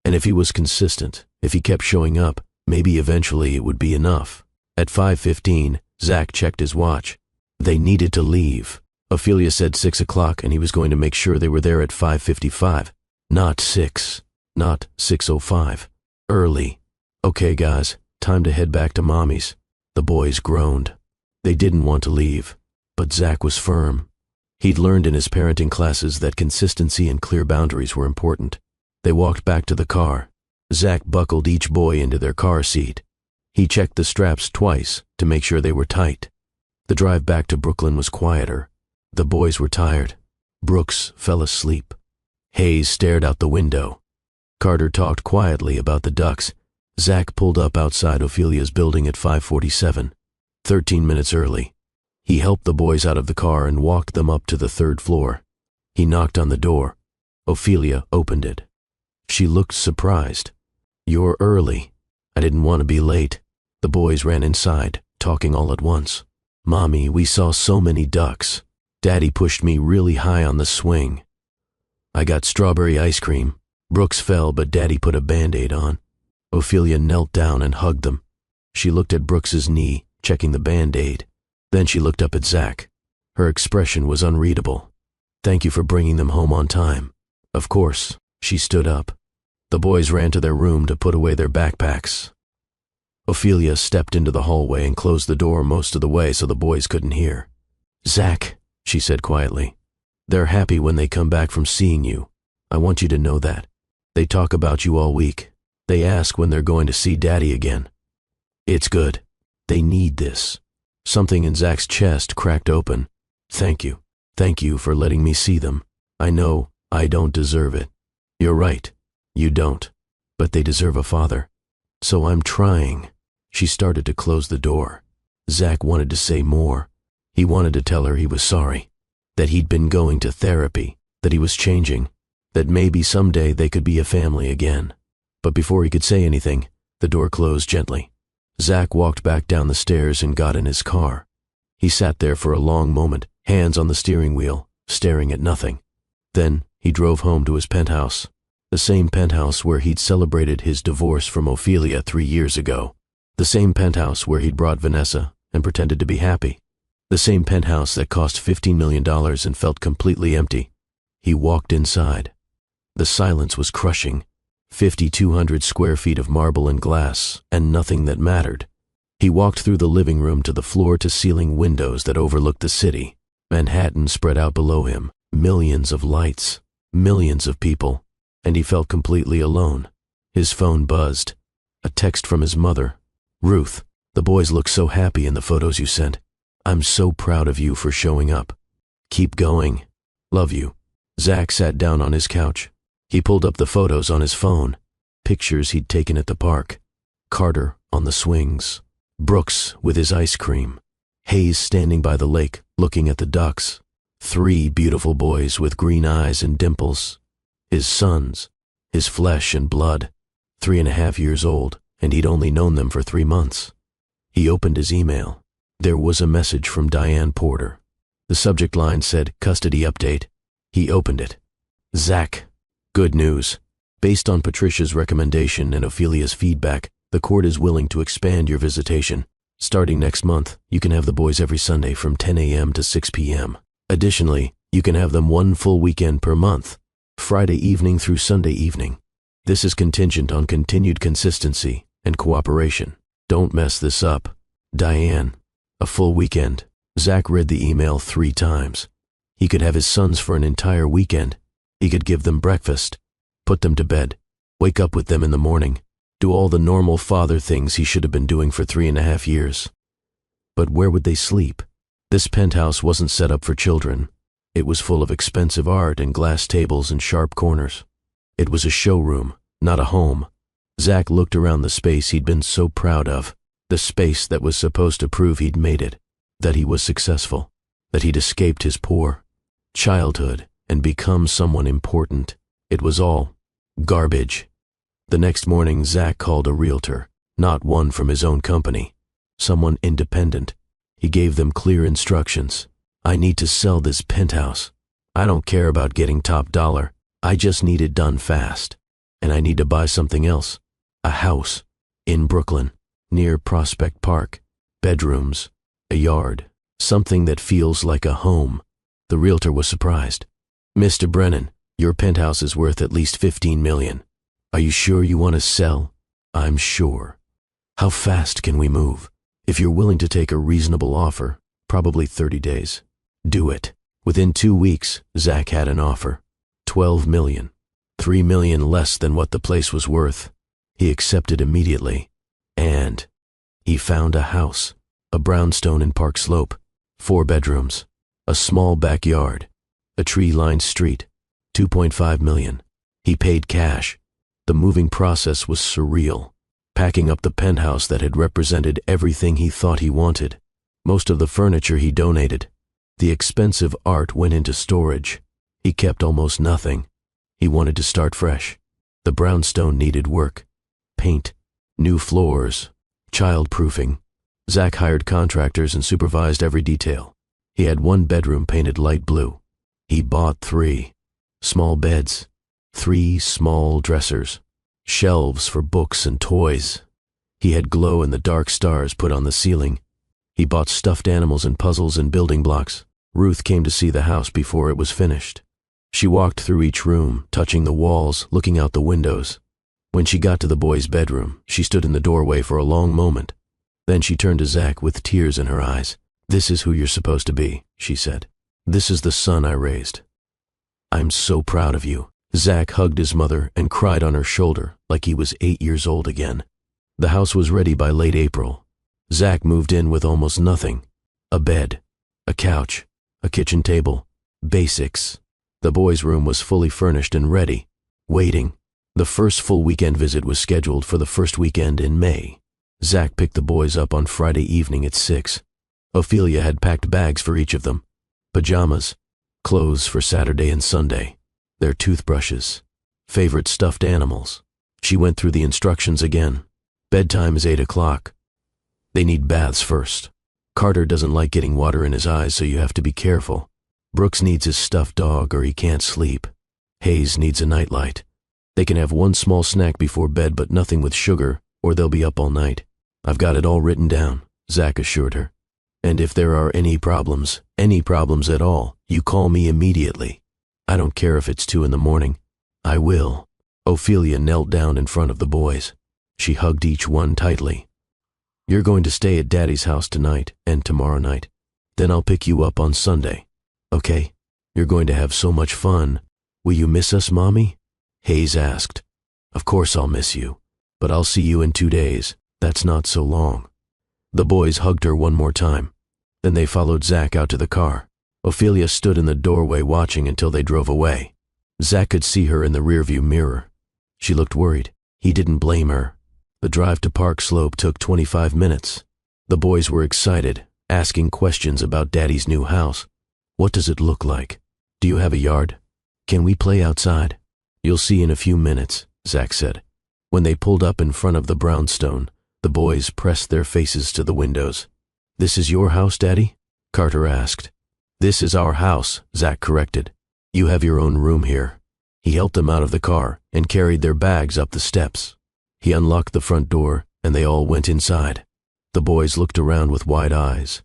And if he was consistent, if he kept showing up, maybe eventually it would be enough. At 5:15, Zach checked his watch. They needed to leave. Ophelia said 6 o'clock, and he was going to make sure they were there at 5:55. Not 6. Not 6:05. Early. "Okay, guys, time to head back to Mommy's." The boys groaned. They didn't want to leave, but Zach was firm. He'd learned in his parenting classes that consistency and clear boundaries were important. They walked back to the car. Zach buckled each boy into their car seat. He checked the straps twice to make sure they were tight. The drive back to Brooklyn was quieter. The boys were tired. Brooks fell asleep. Hayes stared out the window. Carter talked quietly about the ducks. Zach pulled up outside Ophelia's building at 5:47, 13 minutes early. He helped the boys out of the car and walked them up to the 3rd floor. He knocked on the door. Ophelia opened it. She looked surprised. "You're early." "I didn't want to be late." The boys ran inside, talking all at once. "Mommy, we saw so many ducks. Daddy pushed me really high on the swing. I got strawberry ice cream. Brooks fell, but Daddy put a Band-Aid on." Ophelia knelt down and hugged them. She looked at Brooks's knee, checking the Band-Aid. Then she looked up at Zach. Her expression was unreadable. "Thank you for bringing them home on time." "Of course." She stood up. The boys ran to their room to put away their backpacks. Ophelia stepped into the hallway and closed the door most of the way so the boys couldn't hear. "Zach," she said quietly, "they're happy when they come back from seeing you. I want you to know that. They talk about you all week. They ask when they're going to see Daddy again. It's good. They need this." Something in Zach's chest cracked open. "Thank you. Thank you for letting me see them. I know I don't deserve it." "You're right. You don't. But they deserve a father. So I'm trying." She started to close the door. Zach wanted to say more. He wanted to tell her he was sorry, that he'd been going to therapy, that he was changing, that maybe someday they could be a family again. But before he could say anything, the door closed gently. Zach walked back down the stairs and got in his car. He sat there for a long moment, hands on the steering wheel, staring at nothing. Then he drove home to his penthouse, the same penthouse where he'd celebrated his divorce from Ophelia 3 years ago, the same penthouse where he'd brought Vanessa and pretended to be happy, the same penthouse that cost $15 million and felt completely empty. He walked inside. The silence was crushing. 5,200 square feet of marble and glass, and nothing that mattered. He walked through the living room to the floor-to-ceiling windows that overlooked the city. Manhattan spread out below him, millions of lights, millions of people, and he felt completely alone. His phone buzzed. A text from his mother. "Ruth, the boys look so happy in the photos you sent. I'm so proud of you for showing up. Keep going. Love you." Zach sat down on his couch. He pulled up the photos on his phone, pictures he'd taken at the park. Carter on the swings, Brooks with his ice cream, Hayes standing by the lake looking at the ducks, 3 beautiful boys with green eyes and dimples, his sons, his flesh and blood, 3.5 years old, and he'd only known them for 3 months. He opened his email. There was a message from Diane Porter. The subject line said, "Custody update." He opened it. "Zach, good news. Based on Patricia's recommendation and Ophelia's feedback, the court is willing to expand your visitation. Starting next month, you can have the boys every Sunday from 10 a.m. to 6 p.m. Additionally, you can have them 1 full weekend per month, Friday evening through Sunday evening. This is contingent on continued consistency and cooperation. Don't mess this up. Diane." A full weekend. Zach read the email 3 times. He could have his sons for an entire weekend. He could give them breakfast, put them to bed, wake up with them in the morning, do all the normal father things he should have been doing for 3.5 years. But where would they sleep? This penthouse wasn't set up for children. It was full of expensive art and glass tables and sharp corners. It was a showroom, not a home. Zach looked around the space he'd been so proud of, the space that was supposed to prove he'd made it, that he was successful, that he'd escaped his poor childhood and become someone important. It was all garbage. The next morning, Zach called a realtor, not one from his own company, someone independent. He gave them clear instructions. "I need to sell this penthouse. I don't care about getting top dollar. I just need it done fast. And I need to buy something else. A house in Brooklyn, near Prospect Park, bedrooms, a yard, something that feels like a home." The realtor was surprised. "Mr. Brennan, your penthouse is worth at least $15 million. Are you sure you want to sell?" "I'm sure." "How fast can we move?" "If you're willing to take a reasonable offer, probably 30 days. Do it." Within 2 weeks, Zach had an offer. $12 million. $3 million less than what the place was worth. He accepted immediately. And He found a house, a brownstone in Park Slope, 4 bedrooms, a small backyard, a tree-lined street, 2.5 million. He paid cash. The moving process was surreal, packing up the penthouse that had represented everything he thought he wanted. Most of the furniture he donated. The expensive art went into storage. He kept almost nothing. He wanted to start fresh. The brownstone needed work. Paint, new floors, child-proofing. Zach hired contractors and supervised every detail. He had 1 bedroom painted light blue. He bought 3 small beds, 3 small dressers, shelves for books and toys. He had glow-in-the-dark stars put on the ceiling. He bought stuffed animals and puzzles and building blocks. Ruth came to see the house before it was finished. She walked through each room, touching the walls, looking out the windows. When she got to the boy's bedroom, she stood in the doorway for a long moment. Then she turned to Zach with tears in her eyes. "This is who you're supposed to be," she said. "This is the son I raised. I'm so proud of you." Zach hugged his mother and cried on her shoulder like he was 8 years old again. The house was ready by late April. Zach moved in with almost nothing. A bed, a couch, a kitchen table, basics. The boys' room was fully furnished and ready, waiting. The first full weekend visit was scheduled for the first weekend in May. Zach picked the boys up on Friday evening at 6. Ophelia had packed bags for each of them, pajamas, clothes for Saturday and Sunday, their toothbrushes, favorite stuffed animals. She went through the instructions again. Bedtime is 8 o'clock. They need baths first. Carter doesn't like getting water in his eyes, so you have to be careful. Brooks needs his stuffed dog or he can't sleep. Hayes needs a nightlight. They can have 1 small snack before bed, but nothing with sugar, or they'll be up all night. "I've got it all written down," Zach assured her. "And if there are any problems at all, you call me immediately. I don't care if it's 2 in the morning. I will." Ophelia knelt down in front of the boys. She hugged each one tightly. "You're going to stay at Daddy's house tonight and tomorrow night. Then I'll pick you up on Sunday. Okay? You're going to have so much fun. Will you miss us, Mommy?" Hayes asked. "Of course I'll miss you, but I'll see you in 2 days. That's not so long." The boys hugged her one more time. Then they followed Zach out to the car. Ophelia stood in the doorway watching until they drove away. Zach could see her in the rearview mirror. She looked worried. He didn't blame her. The drive to Park Slope took 25 minutes. The boys were excited, asking questions about Daddy's new house. "What does it look like? Do you have a yard? Can we play outside?" "You'll see in a few minutes," Zach said. When they pulled up in front of the brownstone, the boys pressed their faces to the windows. "This is your house, Daddy?" Carter asked. "This is our house," Zach corrected. "You have your own room here." He helped them out of the car and carried their bags up the steps. He unlocked the front door, and they all went inside. The boys looked around with wide eyes.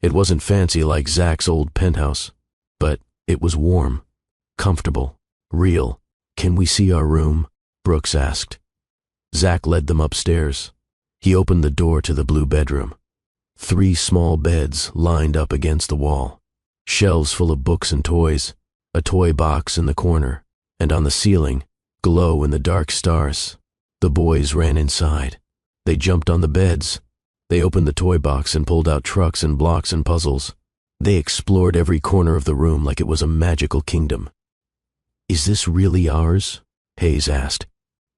It wasn't fancy like Zach's old penthouse, but it was warm, comfortable, real. "Can we see our room?" Brooks asked. Zach led them upstairs. He opened the door to the blue bedroom. 3 small beds lined up against the wall, shelves full of books and toys, a toy box in the corner, and on the ceiling, glow-in-the-dark stars. The boys ran inside. They jumped on the beds. They opened the toy box and pulled out trucks and blocks and puzzles. They explored every corner of the room like it was a magical kingdom. "Is this really ours?" Hayes asked.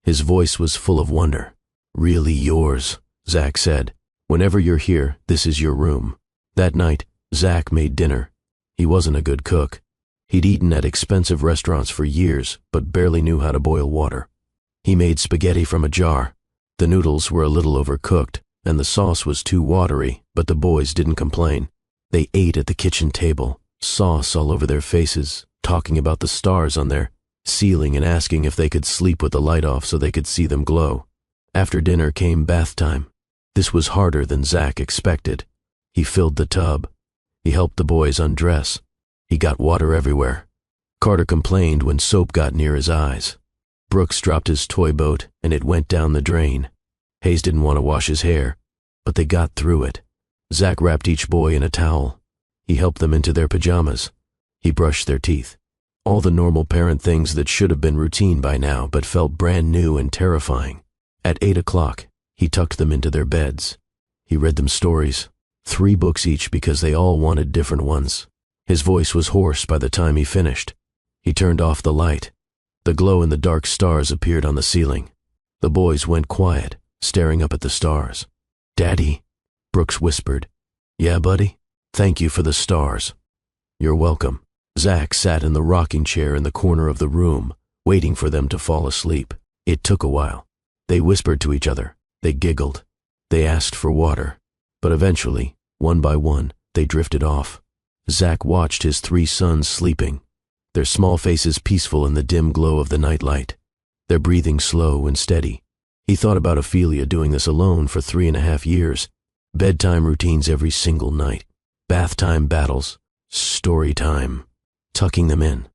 His voice was full of wonder. "Really yours," Zach said. "Whenever you're here, this is your room." That night, Zach made dinner. He wasn't a good cook. He'd eaten at expensive restaurants for years, but barely knew how to boil water. He made spaghetti from a jar. The noodles were a little overcooked, and the sauce was too watery, but the boys didn't complain. They ate at the kitchen table, sauce all over their faces, talking about the stars on their ceiling and asking if they could sleep with the light off so they could see them glow. After dinner came bath time. This was harder than Zach expected. He filled the tub. He helped the boys undress. He got water everywhere. Carter complained when soap got near his eyes. Brooks dropped his toy boat, and it went down the drain. Hayes didn't want to wash his hair, but they got through it. Zach wrapped each boy in a towel. He helped them into their pajamas. He brushed their teeth. All the normal parent things that should have been routine by now, but felt brand new and terrifying. At 8 o'clock, he tucked them into their beds. He read them stories, 3 books each because they all wanted different ones. His voice was hoarse by the time he finished. He turned off the light. The glow-in-the-dark stars appeared on the ceiling. The boys went quiet, staring up at the stars. "Daddy," Brooks whispered. "Yeah, buddy? Thank you for the stars." "You're welcome." Zach sat in the rocking chair in the corner of the room, waiting for them to fall asleep. It took a while. They whispered to each other. They giggled. They asked for water. But eventually, one by one, they drifted off. Zach watched his 3 sons sleeping, their small faces peaceful in the dim glow of the nightlight, their breathing slow and steady. He thought about Ophelia doing this alone for 3.5 years. Bedtime routines every single night, bath time battles, story time, tucking them in,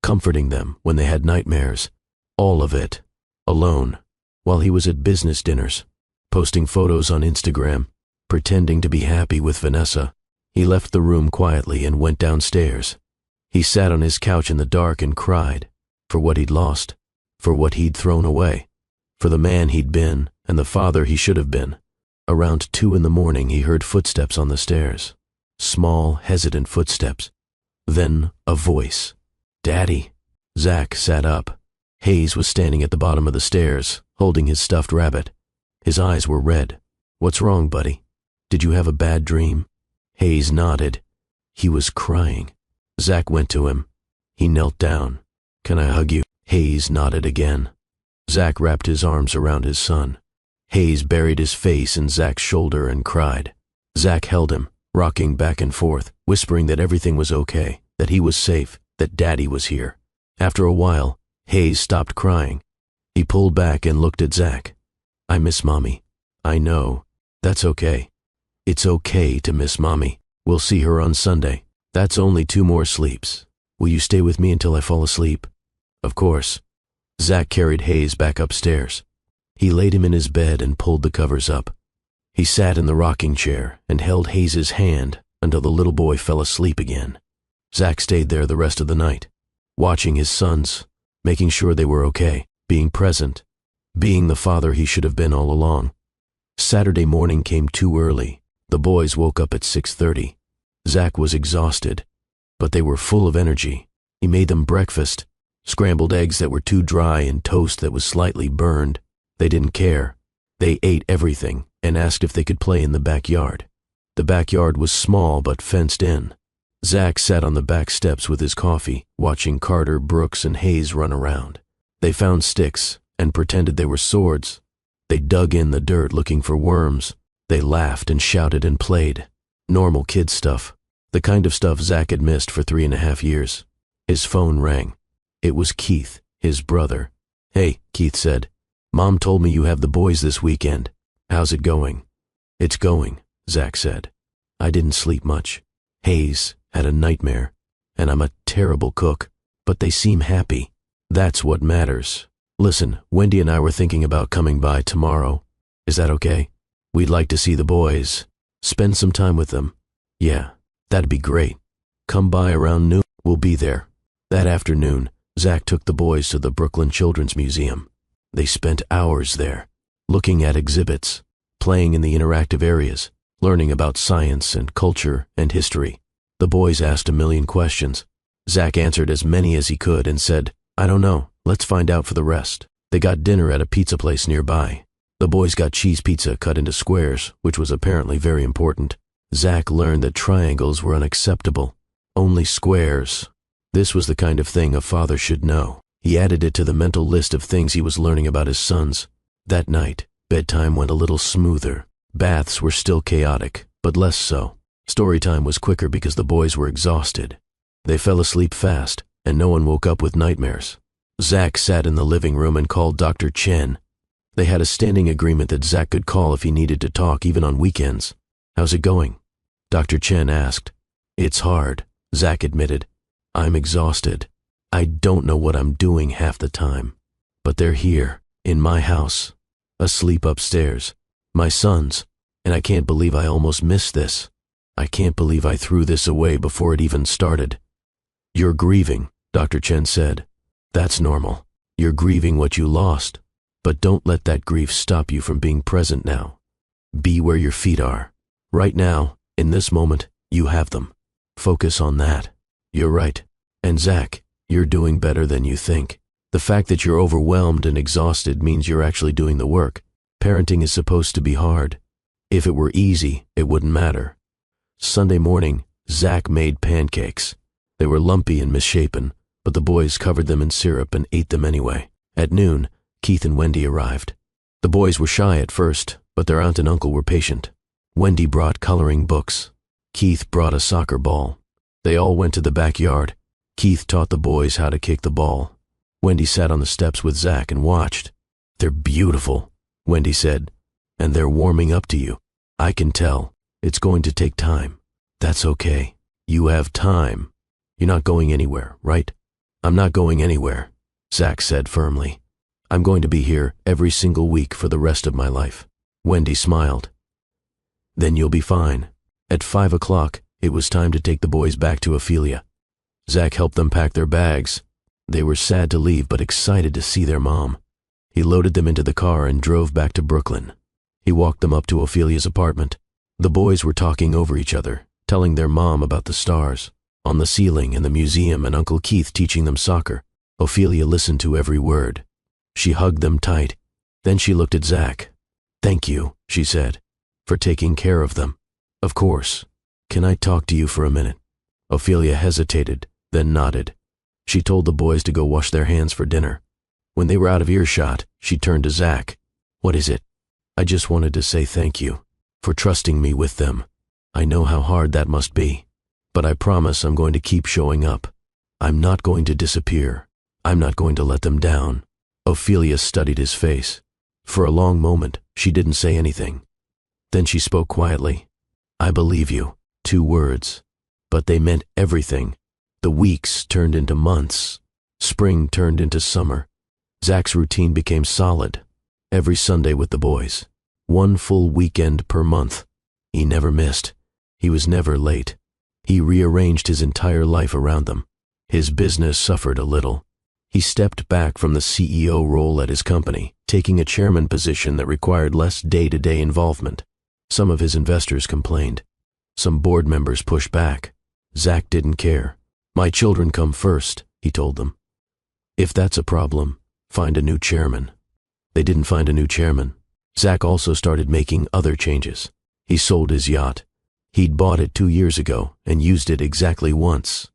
comforting them when they had nightmares. All of it, alone, while he was at business dinners, posting photos on Instagram, pretending to be happy with Vanessa. He left the room quietly and went downstairs. He sat on his couch in the dark and cried, for what he'd lost, for what he'd thrown away, for the man he'd been and the father he should have been. Around 2 in the morning he heard footsteps on the stairs, small, hesitant footsteps. Then a voice. "Daddy." Zach sat up. Hayes was standing at the bottom of the stairs, holding his stuffed rabbit. His eyes were red. "What's wrong, buddy? Did you have a bad dream?" Hayes nodded. He was crying. Zach went to him. He knelt down. "Can I hug you?" Hayes nodded again. Zach wrapped his arms around his son. Hayes buried his face in Zach's shoulder and cried. Zach held him, rocking back and forth, whispering that everything was okay, that he was safe, that Daddy was here. After a while, Hayes stopped crying. He pulled back and looked at Zach. "I miss Mommy." "I know. That's okay. It's okay to miss Mommy. We'll see her on Sunday. That's only 2 more sleeps. Will you stay with me until I fall asleep?" "Of course." Zach carried Hayes back upstairs. He laid him in his bed and pulled the covers up. He sat in the rocking chair and held Hayes' hand until the little boy fell asleep again. Zach stayed there the rest of the night, watching his sons, making sure they were okay, being present, being the father he should have been all along. Saturday morning came too early. The boys woke up at 6:30. Zach was exhausted, but they were full of energy. He made them breakfast, scrambled eggs that were too dry and toast that was slightly burned. They didn't care. They ate everything and asked if they could play in the backyard. The backyard was small but fenced in. Zach sat on the back steps with his coffee, watching Carter, Brooks, and Hayes run around. They found sticks and pretended they were swords. They dug in the dirt looking for worms. They laughed and shouted and played. Normal kid stuff. The kind of stuff Zach had missed for 3.5 years. His phone rang. It was Keith, his brother. "Hey," Keith said. "Mom told me you have the boys this weekend. How's it going?" "It's going," Zach said. "I didn't sleep much. Hayes had a nightmare, and I'm a terrible cook, but they seem happy. That's what matters. Listen, Wendy and I were thinking about coming by tomorrow. Is that okay? We'd like to see the boys, spend some time with them." "Yeah, that'd be great. Come by around noon. We'll be there." That afternoon, Zach took the boys to the Brooklyn Children's Museum. They spent hours there, looking at exhibits, playing in the interactive areas, learning about science and culture and history. The boys asked a million questions. Zach answered as many as he could and said, "I don't know. Let's find out for the rest." They got dinner at a pizza place nearby. The boys got cheese pizza cut into squares, which was apparently very important. Zach learned that triangles were unacceptable. Only squares. This was the kind of thing a father should know. He added it to the mental list of things he was learning about his sons. That night, bedtime went a little smoother. Baths were still chaotic, but less so. Storytime was quicker because the boys were exhausted. They fell asleep fast, and no one woke up with nightmares. Zach sat in the living room and called Dr. Chen. They had a standing agreement that Zach could call if he needed to talk, even on weekends. "How's it going?" Dr. Chen asked. "It's hard," Zach admitted. "I'm exhausted. I don't know what I'm doing half the time. But they're here, in my house, asleep upstairs. My sons, and I can't believe I almost missed this. I can't believe I threw this away before it even started." "You're grieving," Dr. Chen said. "That's normal. You're grieving what you lost. But don't let that grief stop you from being present now. Be where your feet are. Right now, in this moment, you have them. Focus on that. You're right. And Zach, you're doing better than you think. The fact that you're overwhelmed and exhausted means you're actually doing the work. Parenting is supposed to be hard. If it were easy, it wouldn't matter. Sunday morning, Zach made pancakes. They were lumpy and misshapen, but the boys covered them in syrup and ate them anyway. At noon, Keith and Wendy arrived. The boys were shy at first, but their aunt and uncle were patient. Wendy brought coloring books. Keith brought a soccer ball. They all went to the backyard. Keith taught the boys how to kick the ball. Wendy sat on the steps with Zach and watched. "They're beautiful," Wendy said, "and they're warming up to you. I can tell. It's going to take time. That's okay. You have time. You're not going anywhere, right?" "I'm not going anywhere," Zach said firmly. "I'm going to be here every single week for the rest of my life." Wendy smiled. "Then you'll be fine." At 5 o'clock, it was time to take the boys back to Ophelia. Zach helped them pack their bags. They were sad to leave but excited to see their mom. He loaded them into the car and drove back to Brooklyn. He walked them up to Ophelia's apartment. The boys were talking over each other, telling their mom about the stars on the ceiling in the museum and Uncle Keith teaching them soccer. Ophelia listened to every word. She hugged them tight. Then she looked at Zach. "Thank you," she said, "for taking care of them." "Of course. Can I talk to you for a minute?" Ophelia hesitated, then nodded. She told the boys to go wash their hands for dinner. When they were out of earshot, she turned to Zach. "What is it?" "I just wanted to say thank you for trusting me with them. I know how hard that must be, but I promise I'm going to keep showing up. I'm not going to disappear. I'm not going to let them down." Ophelia studied his face. For a long moment, she didn't say anything. Then she spoke quietly. "I believe you." 2 words, but they meant everything. The weeks turned into months. Spring turned into summer. Zach's routine became solid. Every Sunday with the boys. 1 full weekend per month. He never missed. He was never late. He rearranged his entire life around them. His business suffered a little. He stepped back from the CEO role at his company, taking a chairman position that required less day-to-day involvement. Some of his investors complained. Some board members pushed back. Zach didn't care. "My children come first," he told them. "If that's a problem, find a new chairman." They didn't find a new chairman. Zach also started making other changes. He sold his yacht. He'd bought it 2 years ago and used it exactly once.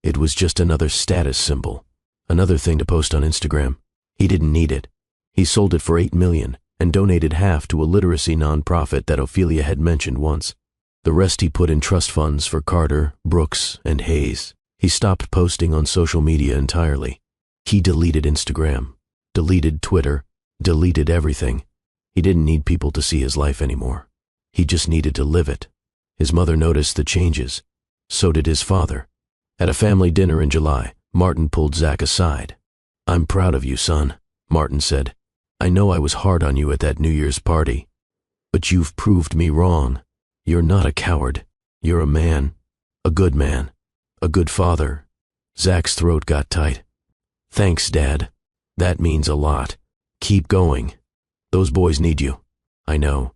It was just another status symbol, another thing to post on Instagram. He didn't need it. He sold it for $8 million and donated half to a literacy nonprofit that Ophelia had mentioned once. The rest he put in trust funds for Carter, Brooks, and Hayes. He stopped posting on social media entirely. He deleted Instagram, deleted Twitter, deleted everything. He didn't need people to see his life anymore. He just needed to live it. His mother noticed the changes. So did his father. At a family dinner in July, Martin pulled Zach aside. "I'm proud of you, son," Martin said. "I know I was hard on you at that New Year's party, but you've proved me wrong. You're not a coward. You're a man, a good father." Zach's throat got tight. "Thanks, Dad. That means a lot. Keep going. Those boys need you." "I know.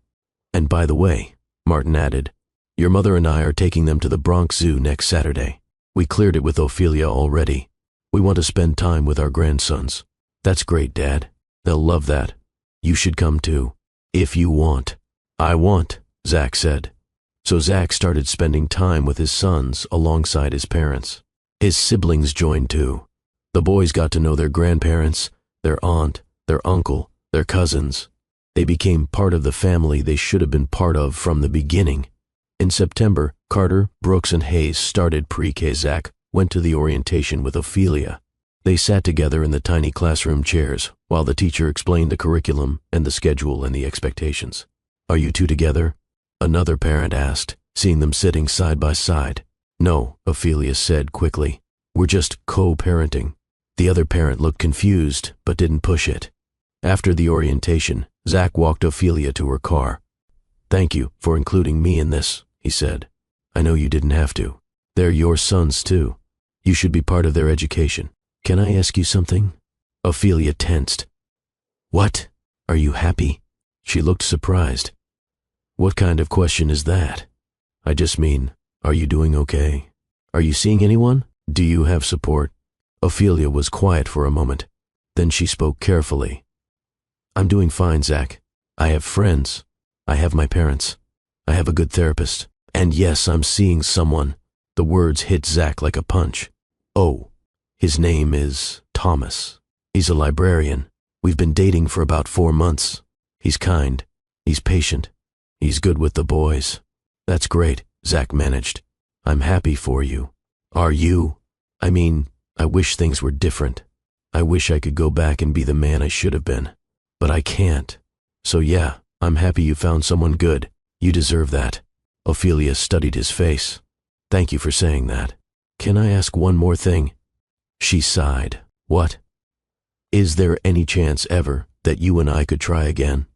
And by the way," Martin added, "your mother and I are taking them to the Bronx Zoo next Saturday. We cleared it with Ophelia already. We want to spend time with our grandsons." "That's great, Dad. They'll love that. You should come too, if you want." "I want," Zach said. So Zach started spending time with his sons alongside his parents. His siblings joined too. The boys got to know their grandparents, their aunt, their uncle, their cousins. They became part of the family they should have been part of from the beginning. In September, Carter, Brooks, and Hayes started pre-K. Zach went to the orientation with Ophelia. They sat together in the tiny classroom chairs while the teacher explained the curriculum and the schedule and the expectations. "Are you two together?" another parent asked, seeing them sitting side by side. "No," Ophelia said quickly. "We're just co-parenting." The other parent looked confused but didn't push it. After the orientation, Zach walked Ophelia to her car. "Thank you for including me in this," he said. "I know you didn't have to. They're your sons too. You should be part of their education. Can I ask you something?" Ophelia tensed. "What? Are you happy?" She looked surprised. What kind of question is that? I just mean, are you doing okay? Are you seeing anyone? Do you have support? Ophelia was quiet for a moment. Then she spoke carefully. I'm doing fine, Zach. I have friends. I have my parents. I have a good therapist. And yes, I'm seeing someone. The words hit Zach like a punch. Oh, his name is Thomas. He's a librarian. We've been dating for about 4 months. He's kind. He's patient. He's good with the boys. That's great, Zach managed. I'm happy for you. Are you? I mean, I wish things were different. I wish I could go back and be the man I should have been. But I can't. So yeah, I'm happy you found someone good. You deserve that. Ophelia studied his face. Thank you for saying that. Can I ask one more thing? She sighed. What? Is there any chance ever that you and I could try again?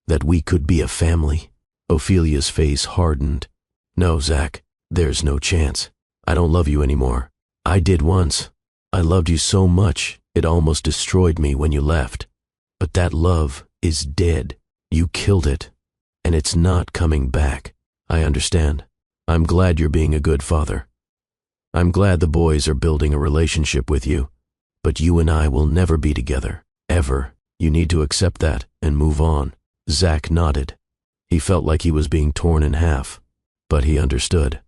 That we could be a family? Ophelia's face hardened. No, Zach, there's no chance. I don't love you anymore. I did once. I loved you so much, it almost destroyed me when you left. But that love is dead. You killed it. And it's not coming back. I understand. I'm glad you're being a good father. I'm glad the boys are building a relationship with you. But you and I will never be together. Ever. You need to accept that and move on. Zach nodded. He felt like he was being torn in half. But he understood.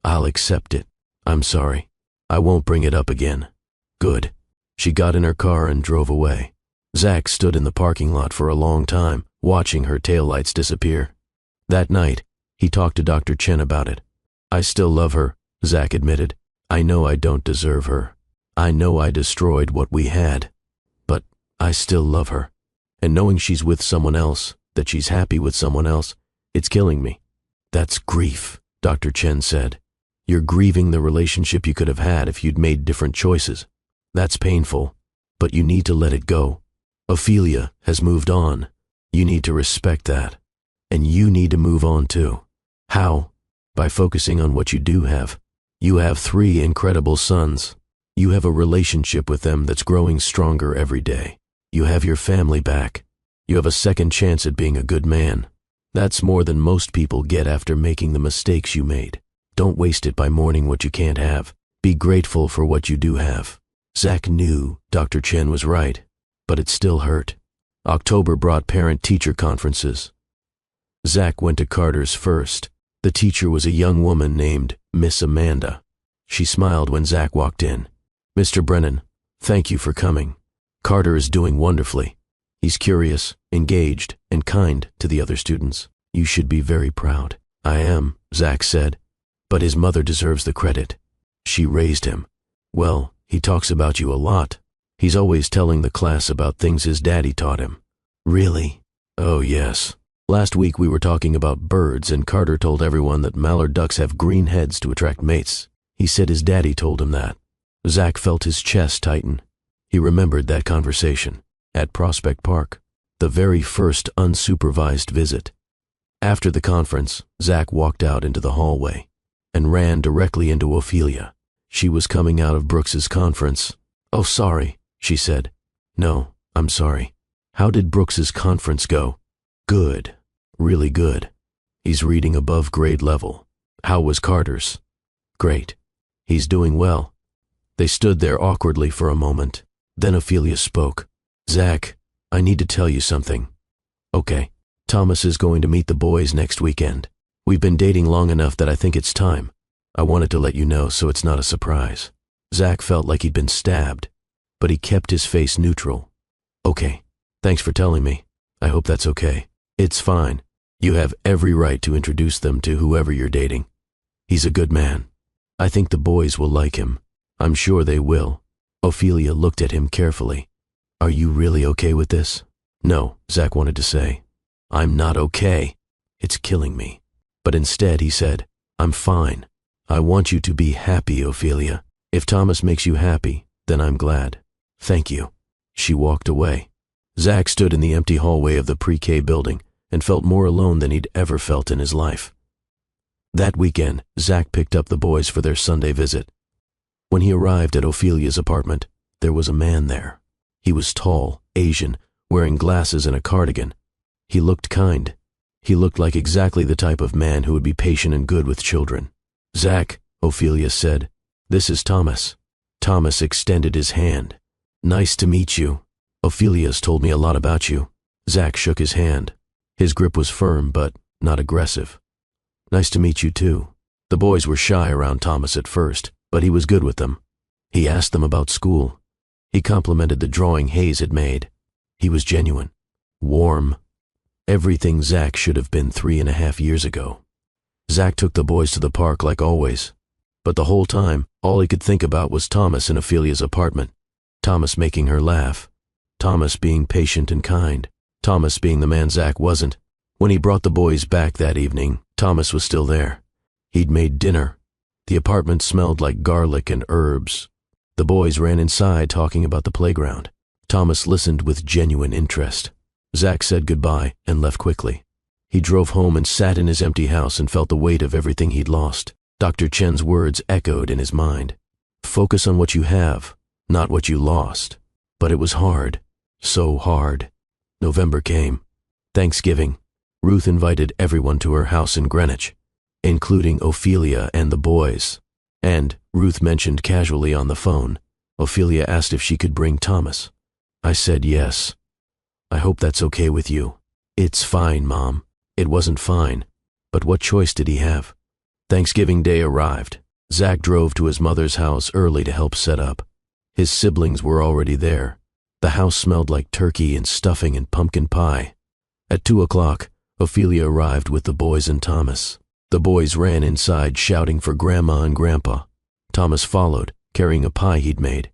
I'll accept it. I'm sorry. I won't bring it up again. Good. She got in her car and drove away. Zach stood in the parking lot for a long time, watching her taillights disappear. That night, he talked to Dr. Chen about it. I still love her, Zach admitted. I know I don't deserve her. I know I destroyed what we had. But I still love her. And knowing she's with someone else, that she's happy with someone else, it's killing me. That's grief, Dr. Chen said. You're grieving the relationship you could have had if you'd made different choices. That's painful, but you need to let it go. Ophelia has moved on. You need to respect that. And you need to move on too. How? By focusing on what you do have. You have 3 incredible sons. You have a relationship with them that's growing stronger every day. You have your family back. You have a second chance at being a good man. That's more than most people get after making the mistakes you made. Don't waste it by mourning what you can't have. Be grateful for what you do have. Zach knew Dr. Chen was right, but it still hurt. October brought parent-teacher conferences. Zach went to Carter's first. The teacher was a young woman named Miss Amanda. She smiled when Zach walked in. Mr. Brennan, thank you for coming. Carter is doing wonderfully. He's curious, engaged, and kind to the other students. You should be very proud. I am, Zach said. But his mother deserves the credit. She raised him. Well, he talks about you a lot. He's always telling the class about things his daddy taught him. Really? Oh, yes. Last week we were talking about birds and Carter told everyone that mallard ducks have green heads to attract mates. He said his daddy told him that. Zach felt his chest tighten. He remembered that conversation at Prospect Park, the very first unsupervised visit. After the conference, Zach walked out into the hallway and ran directly into Ophelia. She was coming out of Brooks's conference. Oh, sorry, she said. No, I'm sorry. How did Brooks's conference go? Good. Really good. He's reading above grade level. How was Carter's? Great. He's doing well. They stood there awkwardly for a moment. Then Ophelia spoke. Zach, I need to tell you something. Okay. Thomas is going to meet the boys next weekend. We've been dating long enough that I think it's time. I wanted to let you know so it's not a surprise. Zach felt like he'd been stabbed, but he kept his face neutral. Okay. Thanks for telling me. I hope that's okay. It's fine. You have every right to introduce them to whoever you're dating. He's a good man. I think the boys will like him. I'm sure they will. Ophelia looked at him carefully. Are you really okay with this? No, Zach wanted to say. I'm not okay. It's killing me. But instead he said, I'm fine. I want you to be happy, Ophelia. If Thomas makes you happy, then I'm glad. Thank you. She walked away. Zach stood in the empty hallway of the pre-K building and felt more alone than he'd ever felt in his life. That weekend, Zach picked up the boys for their Sunday visit. When he arrived at Ophelia's apartment, there was a man there. He was tall, Asian, wearing glasses and a cardigan. He looked kind. He looked like exactly the type of man who would be patient and good with children. "Zach," Ophelia said, "this is Thomas." Thomas extended his hand. "Nice to meet you. Ophelia's told me a lot about you." Zach shook his hand. His grip was firm, but not aggressive. "Nice to meet you too." The boys were shy around Thomas at first, but he was good with them. He asked them about school. He complimented the drawing Hayes had made. He was genuine, warm. Everything Zach should have been 3.5 years ago. Zach took the boys to the park like always, but the whole time, all he could think about was Thomas in Ophelia's apartment. Thomas making her laugh. Thomas being patient and kind. Thomas being the man Zach wasn't. When he brought the boys back that evening, Thomas was still there. He'd made dinner. The apartment smelled like garlic and herbs. The boys ran inside talking about the playground. Thomas listened with genuine interest. Zach said goodbye and left quickly. He drove home and sat in his empty house and felt the weight of everything he'd lost. Dr. Chen's words echoed in his mind. Focus on what you have, not what you lost. But it was hard. So hard. November came. Thanksgiving. Ruth invited everyone to her house in Greenwich, including Ophelia and the boys. And, Ruth mentioned casually on the phone, Ophelia asked if she could bring Thomas. I said yes. I hope that's okay with you. It's fine, Mom. It wasn't fine. But what choice did he have? Thanksgiving Day arrived. Zach drove to his mother's house early to help set up. His siblings were already there. The house smelled like turkey and stuffing and pumpkin pie. At 2 o'clock, Ophelia arrived with the boys and Thomas. The boys ran inside shouting for Grandma and Grandpa. Thomas followed, carrying a pie he'd made.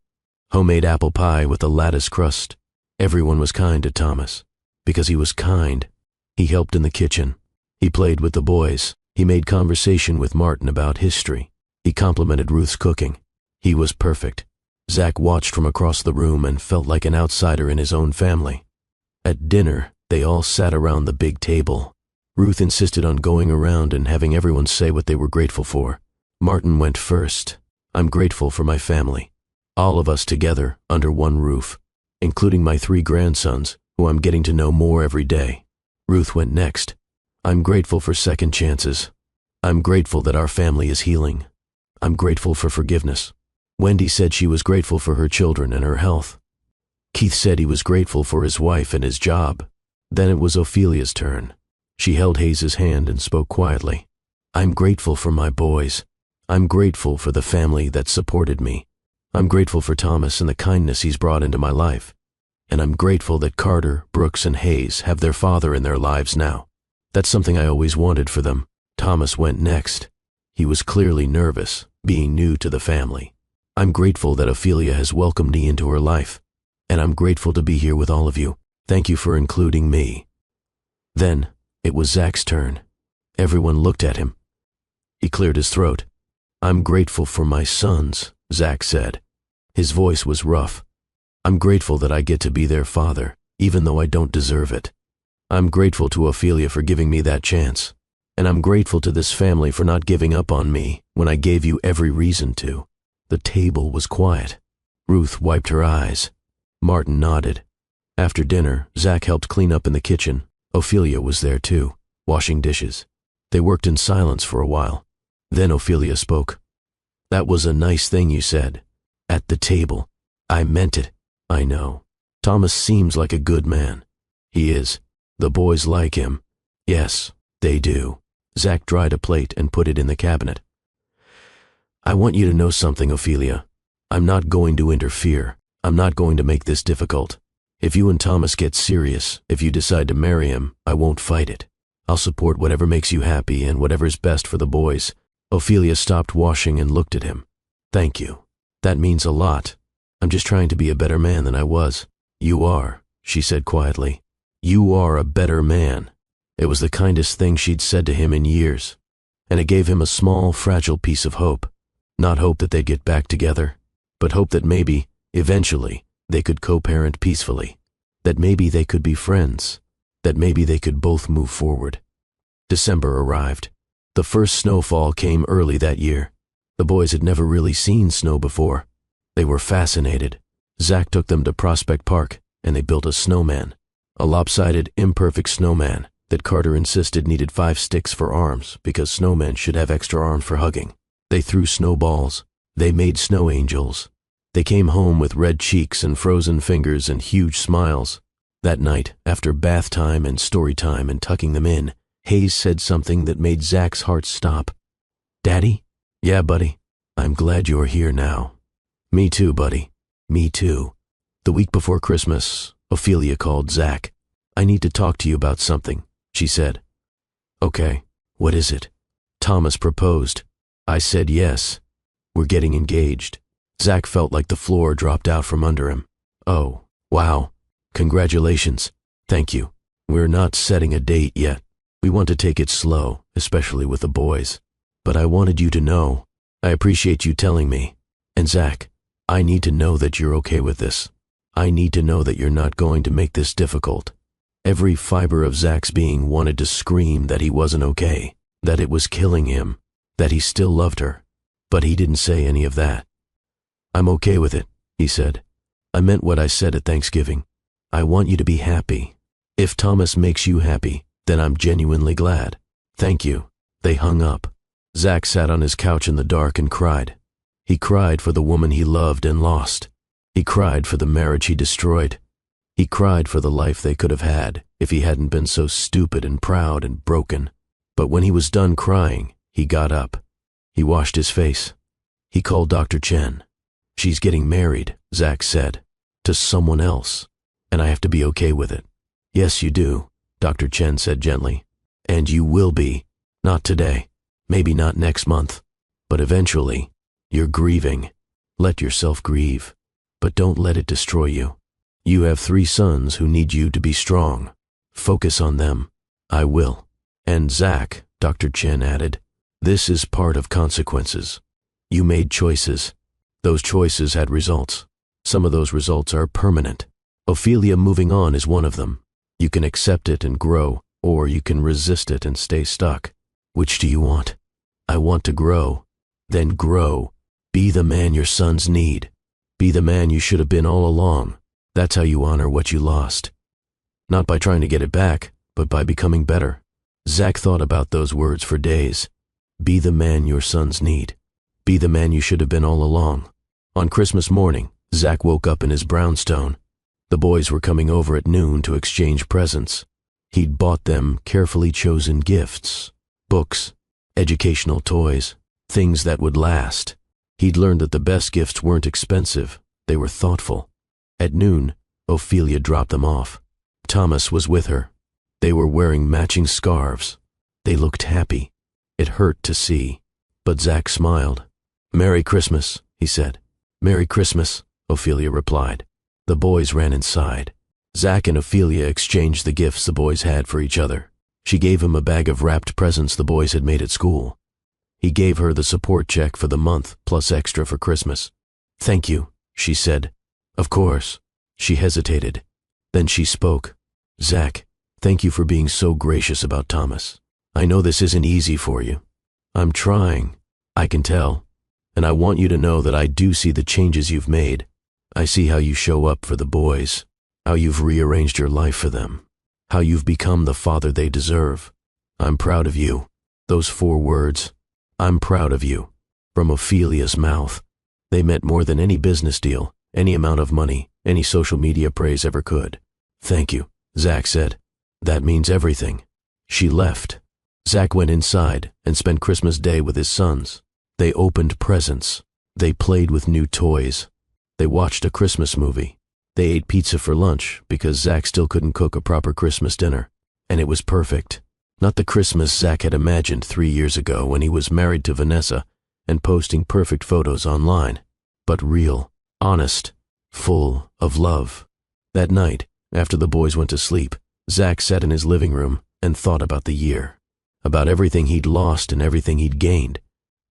Homemade apple pie with a lattice crust. Everyone was kind to Thomas. Because he was kind. He helped in the kitchen. He played with the boys. He made conversation with Martin about history. He complimented Ruth's cooking. He was perfect. Zach watched from across the room and felt like an outsider in his own family. At dinner, they all sat around the big table. Ruth insisted on going around and having everyone say what they were grateful for. Martin went first. I'm grateful for my family. All of us together, under one roof, including my 3 grandsons, who I'm getting to know more every day. Ruth went next. I'm grateful for second chances. I'm grateful that our family is healing. I'm grateful for forgiveness. Wendy said she was grateful for her children and her health. Keith said he was grateful for his wife and his job. Then it was Ophelia's turn. She held Hayes's hand and spoke quietly. I'm grateful for my boys. I'm grateful for the family that supported me. I'm grateful for Thomas and the kindness he's brought into my life. And I'm grateful that Carter, Brooks, and Hayes have their father in their lives now. That's something I always wanted for them. Thomas went next. He was clearly nervous, being new to the family. I'm grateful that Ophelia has welcomed me into her life. And I'm grateful to be here with all of you. Thank you for including me. Then, it was Zach's turn. Everyone looked at him. He cleared his throat. I'm grateful for my sons, Zach said. His voice was rough. I'm grateful that I get to be their father, even though I don't deserve it. I'm grateful to Ophelia for giving me that chance. And I'm grateful to this family for not giving up on me when I gave you every reason to. The table was quiet. Ruth wiped her eyes. Martin nodded. After dinner, Zach helped clean up in the kitchen. Ophelia was there too, washing dishes. They worked in silence for a while. Then Ophelia spoke. That was a nice thing you said. At the table. I meant it. I know. Thomas seems like a good man. He is. The boys like him. Yes, they do. Zach dried a plate and put it in the cabinet. I want you to know something, Ophelia. I'm not going to interfere. I'm not going to make this difficult. If you and Thomas get serious, if you decide to marry him, I won't fight it. I'll support whatever makes you happy and whatever's best for the boys. Ophelia stopped washing and looked at him. Thank you. That means a lot. I'm just trying to be a better man than I was. You are, she said quietly. You are a better man. It was the kindest thing she'd said to him in years. And it gave him a small, fragile piece of hope. Not hope that they'd get back together, but hope that maybe, eventually, they could co-parent peacefully. That maybe they could be friends. That maybe they could both move forward. December arrived. The first snowfall came early that year. The boys had never really seen snow before. They were fascinated. Zach took them to Prospect Park, and they built a snowman. A lopsided, imperfect snowman that Carter insisted needed 5 sticks for arms because snowmen should have extra arms for hugging. They threw snowballs. They made snow angels. They came home with red cheeks and frozen fingers and huge smiles. That night, after bath time and story time and tucking them in, Hayes said something that made Zach's heart stop. "Daddy?" "Yeah, buddy. I'm glad you're here now." "Me too, buddy. Me too." The week before Christmas, Ophelia called Zach. "I need to talk to you about something," she said. "Okay, what is it?" "Thomas proposed." I said yes. "We're getting engaged." Zach felt like the floor dropped out from under him. "Oh, wow. Congratulations. Thank you. We're not setting a date yet. We want to take it slow, especially with the boys. But I wanted you to know. I appreciate you telling me. And Zach, I need to know that you're okay with this. I need to know that you're not going to make this difficult." Every fiber of Zach's being wanted to scream that he wasn't okay, that it was killing him, that he still loved her. But he didn't say any of that. "I'm okay with it," he said. "I meant what I said at Thanksgiving. I want you to be happy. If Thomas makes you happy, then I'm genuinely glad. Thank you." They hung up. Zach sat on his couch in the dark and cried. He cried for the woman he loved and lost. He cried for the marriage he destroyed. He cried for the life they could have had if he hadn't been so stupid and proud and broken. But when he was done crying, he got up. He washed his face. He called Dr. Chen. "She's getting married," Zach said, "to someone else, and I have to be okay with it." "Yes, you do," Dr. Chen said gently. "And you will be. Not today, maybe not next month, but eventually. You're grieving. Let yourself grieve, but don't let it destroy you. You have 3 sons who need you to be strong. Focus on them." "I will." "And Zach," Dr. Chen added, "this is part of consequences. You made choices. Those choices had results. Some of those results are permanent. Ophelia moving on is one of them. You can accept it and grow, or you can resist it and stay stuck. Which do you want?" "I want to grow." "Then grow. Be the man your sons need. Be the man you should have been all along. That's how you honor what you lost. Not by trying to get it back, but by becoming better." Zach thought about those words for days. Be the man your sons need. Be the man you should have been all along. On Christmas morning, Zach woke up in his brownstone. The boys were coming over at noon to exchange presents. He'd bought them carefully chosen gifts, books, educational toys, things that would last. He'd learned that the best gifts weren't expensive, they were thoughtful. At noon, Ophelia dropped them off. Thomas was with her. They were wearing matching scarves. They looked happy. It hurt to see, but Zach smiled. "Merry Christmas," he said. "Merry Christmas," Ophelia replied. The boys ran inside. Zach and Ophelia exchanged the gifts the boys had for each other. She gave him a bag of wrapped presents the boys had made at school. He gave her the support check for the month plus extra for Christmas. "Thank you," she said. "Of course." She hesitated. Then she spoke. "Zach, thank you for being so gracious about Thomas. I know this isn't easy for you. I'm trying, I can tell. And I want you to know that I do see the changes you've made. I see how you show up for the boys, how you've rearranged your life for them, how you've become the father they deserve. I'm proud of you." Those 4 words, "I'm proud of you," from Ophelia's mouth. They meant more than any business deal, any amount of money, any social media praise ever could. "Thank you," Zach said. "That means everything." She left. Zach went inside and spent Christmas Day with his sons. They opened presents. They played with new toys. They watched a Christmas movie. They ate pizza for lunch because Zach still couldn't cook a proper Christmas dinner. And it was perfect. Not the Christmas Zach had imagined 3 years ago when he was married to Vanessa and posting perfect photos online, but real, honest, full of love. That night, after the boys went to sleep, Zach sat in his living room and thought about the year, about everything he'd lost and everything he'd gained.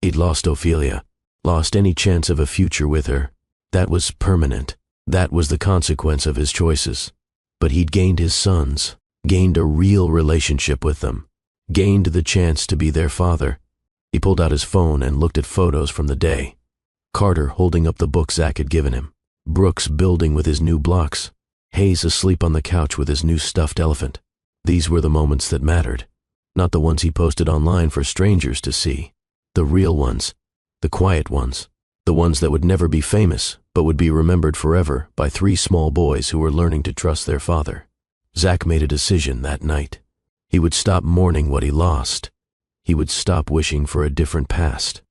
He'd lost Ophelia, lost any chance of a future with her. That was permanent. That was the consequence of his choices. But he'd gained his sons, gained a real relationship with them, gained the chance to be their father. He pulled out his phone and looked at photos from the day. Carter holding up the book Zach had given him. Brooks building with his new blocks. Hayes asleep on the couch with his new stuffed elephant. These were the moments that mattered, not the ones he posted online for strangers to see. The real ones, the quiet ones, the ones that would never be famous but would be remembered forever by three small boys who were learning to trust their father. Zach made a decision that night. He would stop mourning what he lost. He would stop wishing for a different past.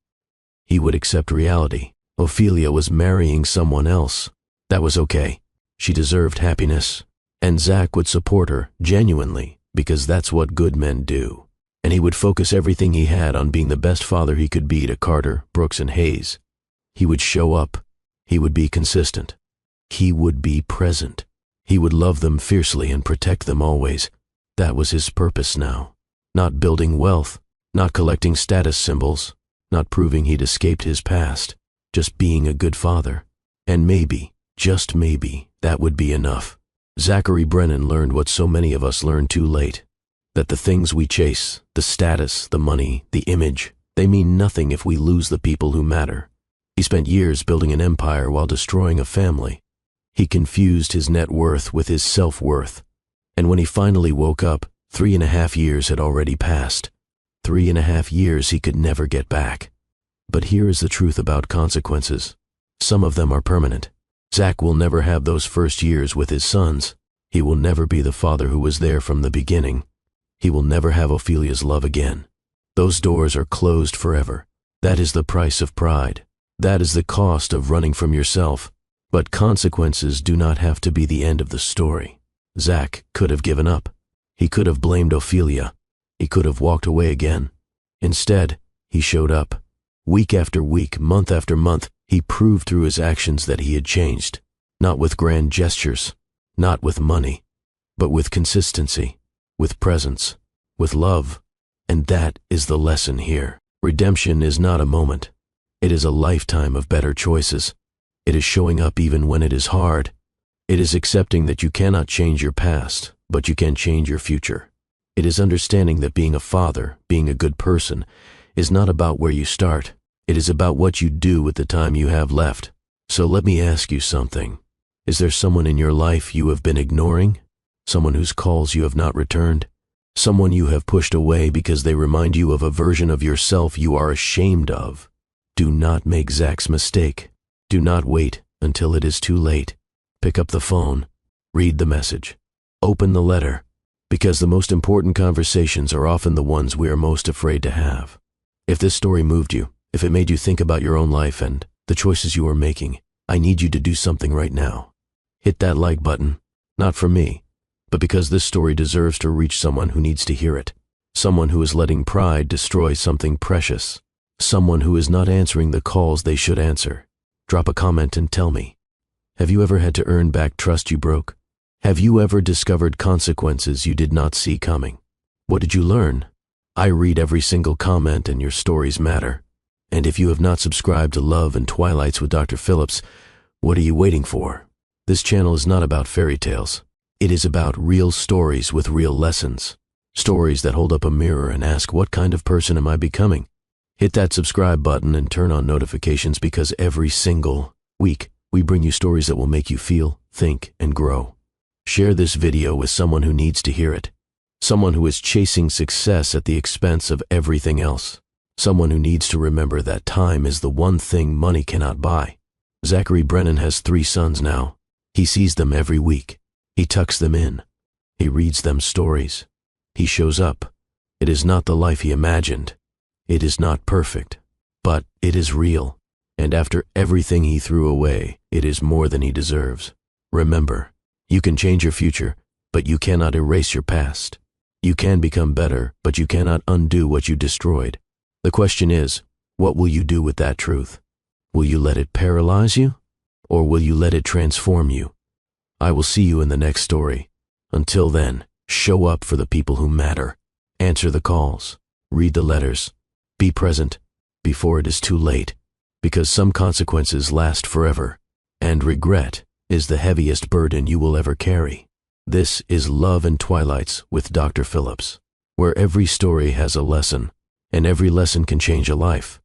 He would accept reality. Ophelia was marrying someone else. That was okay. She deserved happiness. And Zach would support her, genuinely, because that's what good men do. And he would focus everything he had on being the best father he could be to Carter, Brooks, and Hayes. He would show up. He would be consistent. He would be present. He would love them fiercely and protect them always. That was his purpose now. Not building wealth, not collecting status symbols, not proving he'd escaped his past, just being a good father. And maybe, just maybe, that would be enough. Zachary Brennan learned what so many of us learned too late, that the things we chase, the status, the money, the image, they mean nothing if we lose the people who matter. He spent years building an empire while destroying a family. He confused his net worth with his self-worth. And when he finally woke up, 3.5 years had already passed. 3.5 years he could never get back. But here is the truth about consequences. Some of them are permanent. Zach will never have those first years with his sons. He will never be the father who was there from the beginning. He will never have Ophelia's love again. Those doors are closed forever. That is the price of pride. That is the cost of running from yourself. But consequences do not have to be the end of the story. Zach could have given up. He could have blamed Ophelia. He could have walked away again. Instead, he showed up. Week after week, month after month, he proved through his actions that he had changed. Not with grand gestures, not with money, but with consistency, with presence, with love. And that is the lesson here. Redemption is not a moment. It is a lifetime of better choices. It is showing up even when it is hard. It is accepting that you cannot change your past, but you can change your future. It is understanding that being a father, being a good person, is not about where you start. It is about what you do with the time you have left. So let me ask you something. Is there someone in your life you have been ignoring? Someone whose calls you have not returned? Someone you have pushed away because they remind you of a version of yourself you are ashamed of? Do not make Zach's mistake. Do not wait until it is too late. Pick up the phone. Read the message. Open the letter. Because the most important conversations are often the ones we are most afraid to have. If this story moved you, if it made you think about your own life and the choices you are making, I need you to do something right now. Hit that like button, not for me, but because this story deserves to reach someone who needs to hear it. Someone who is letting pride destroy something precious. Someone who is not answering the calls they should answer. Drop a comment and tell me. Have you ever had to earn back trust you broke? Have you ever discovered consequences you did not see coming? What did you learn? I read every single comment and your stories matter. And if you have not subscribed to Love and Twilights with Dr. Phillips, what are you waiting for? This channel is not about fairy tales. It is about real stories with real lessons. Stories that hold up a mirror and ask, what kind of person am I becoming? Hit that subscribe button and turn on notifications because every single week we bring you stories that will make you feel, think, and grow. Share this video with someone who needs to hear it. Someone who is chasing success at the expense of everything else. Someone who needs to remember that time is the one thing money cannot buy. Zachary Brennan has 3 sons now. He sees them every week. He tucks them in. He reads them stories. He shows up. It is not the life he imagined. It is not perfect, but it is real. And after everything he threw away, it is more than he deserves. Remember, you can change your future, but you cannot erase your past. You can become better, but you cannot undo what you destroyed. The question is, what will you do with that truth? Will you let it paralyze you, or will you let it transform you? I will see you in the next story. Until then, show up for the people who matter. Answer the calls. Read the letters. Be present before it is too late, because some consequences last forever, and regret is the heaviest burden you will ever carry. This is Love and Twilights with Dr. Phillips, where every story has a lesson, and every lesson can change a life.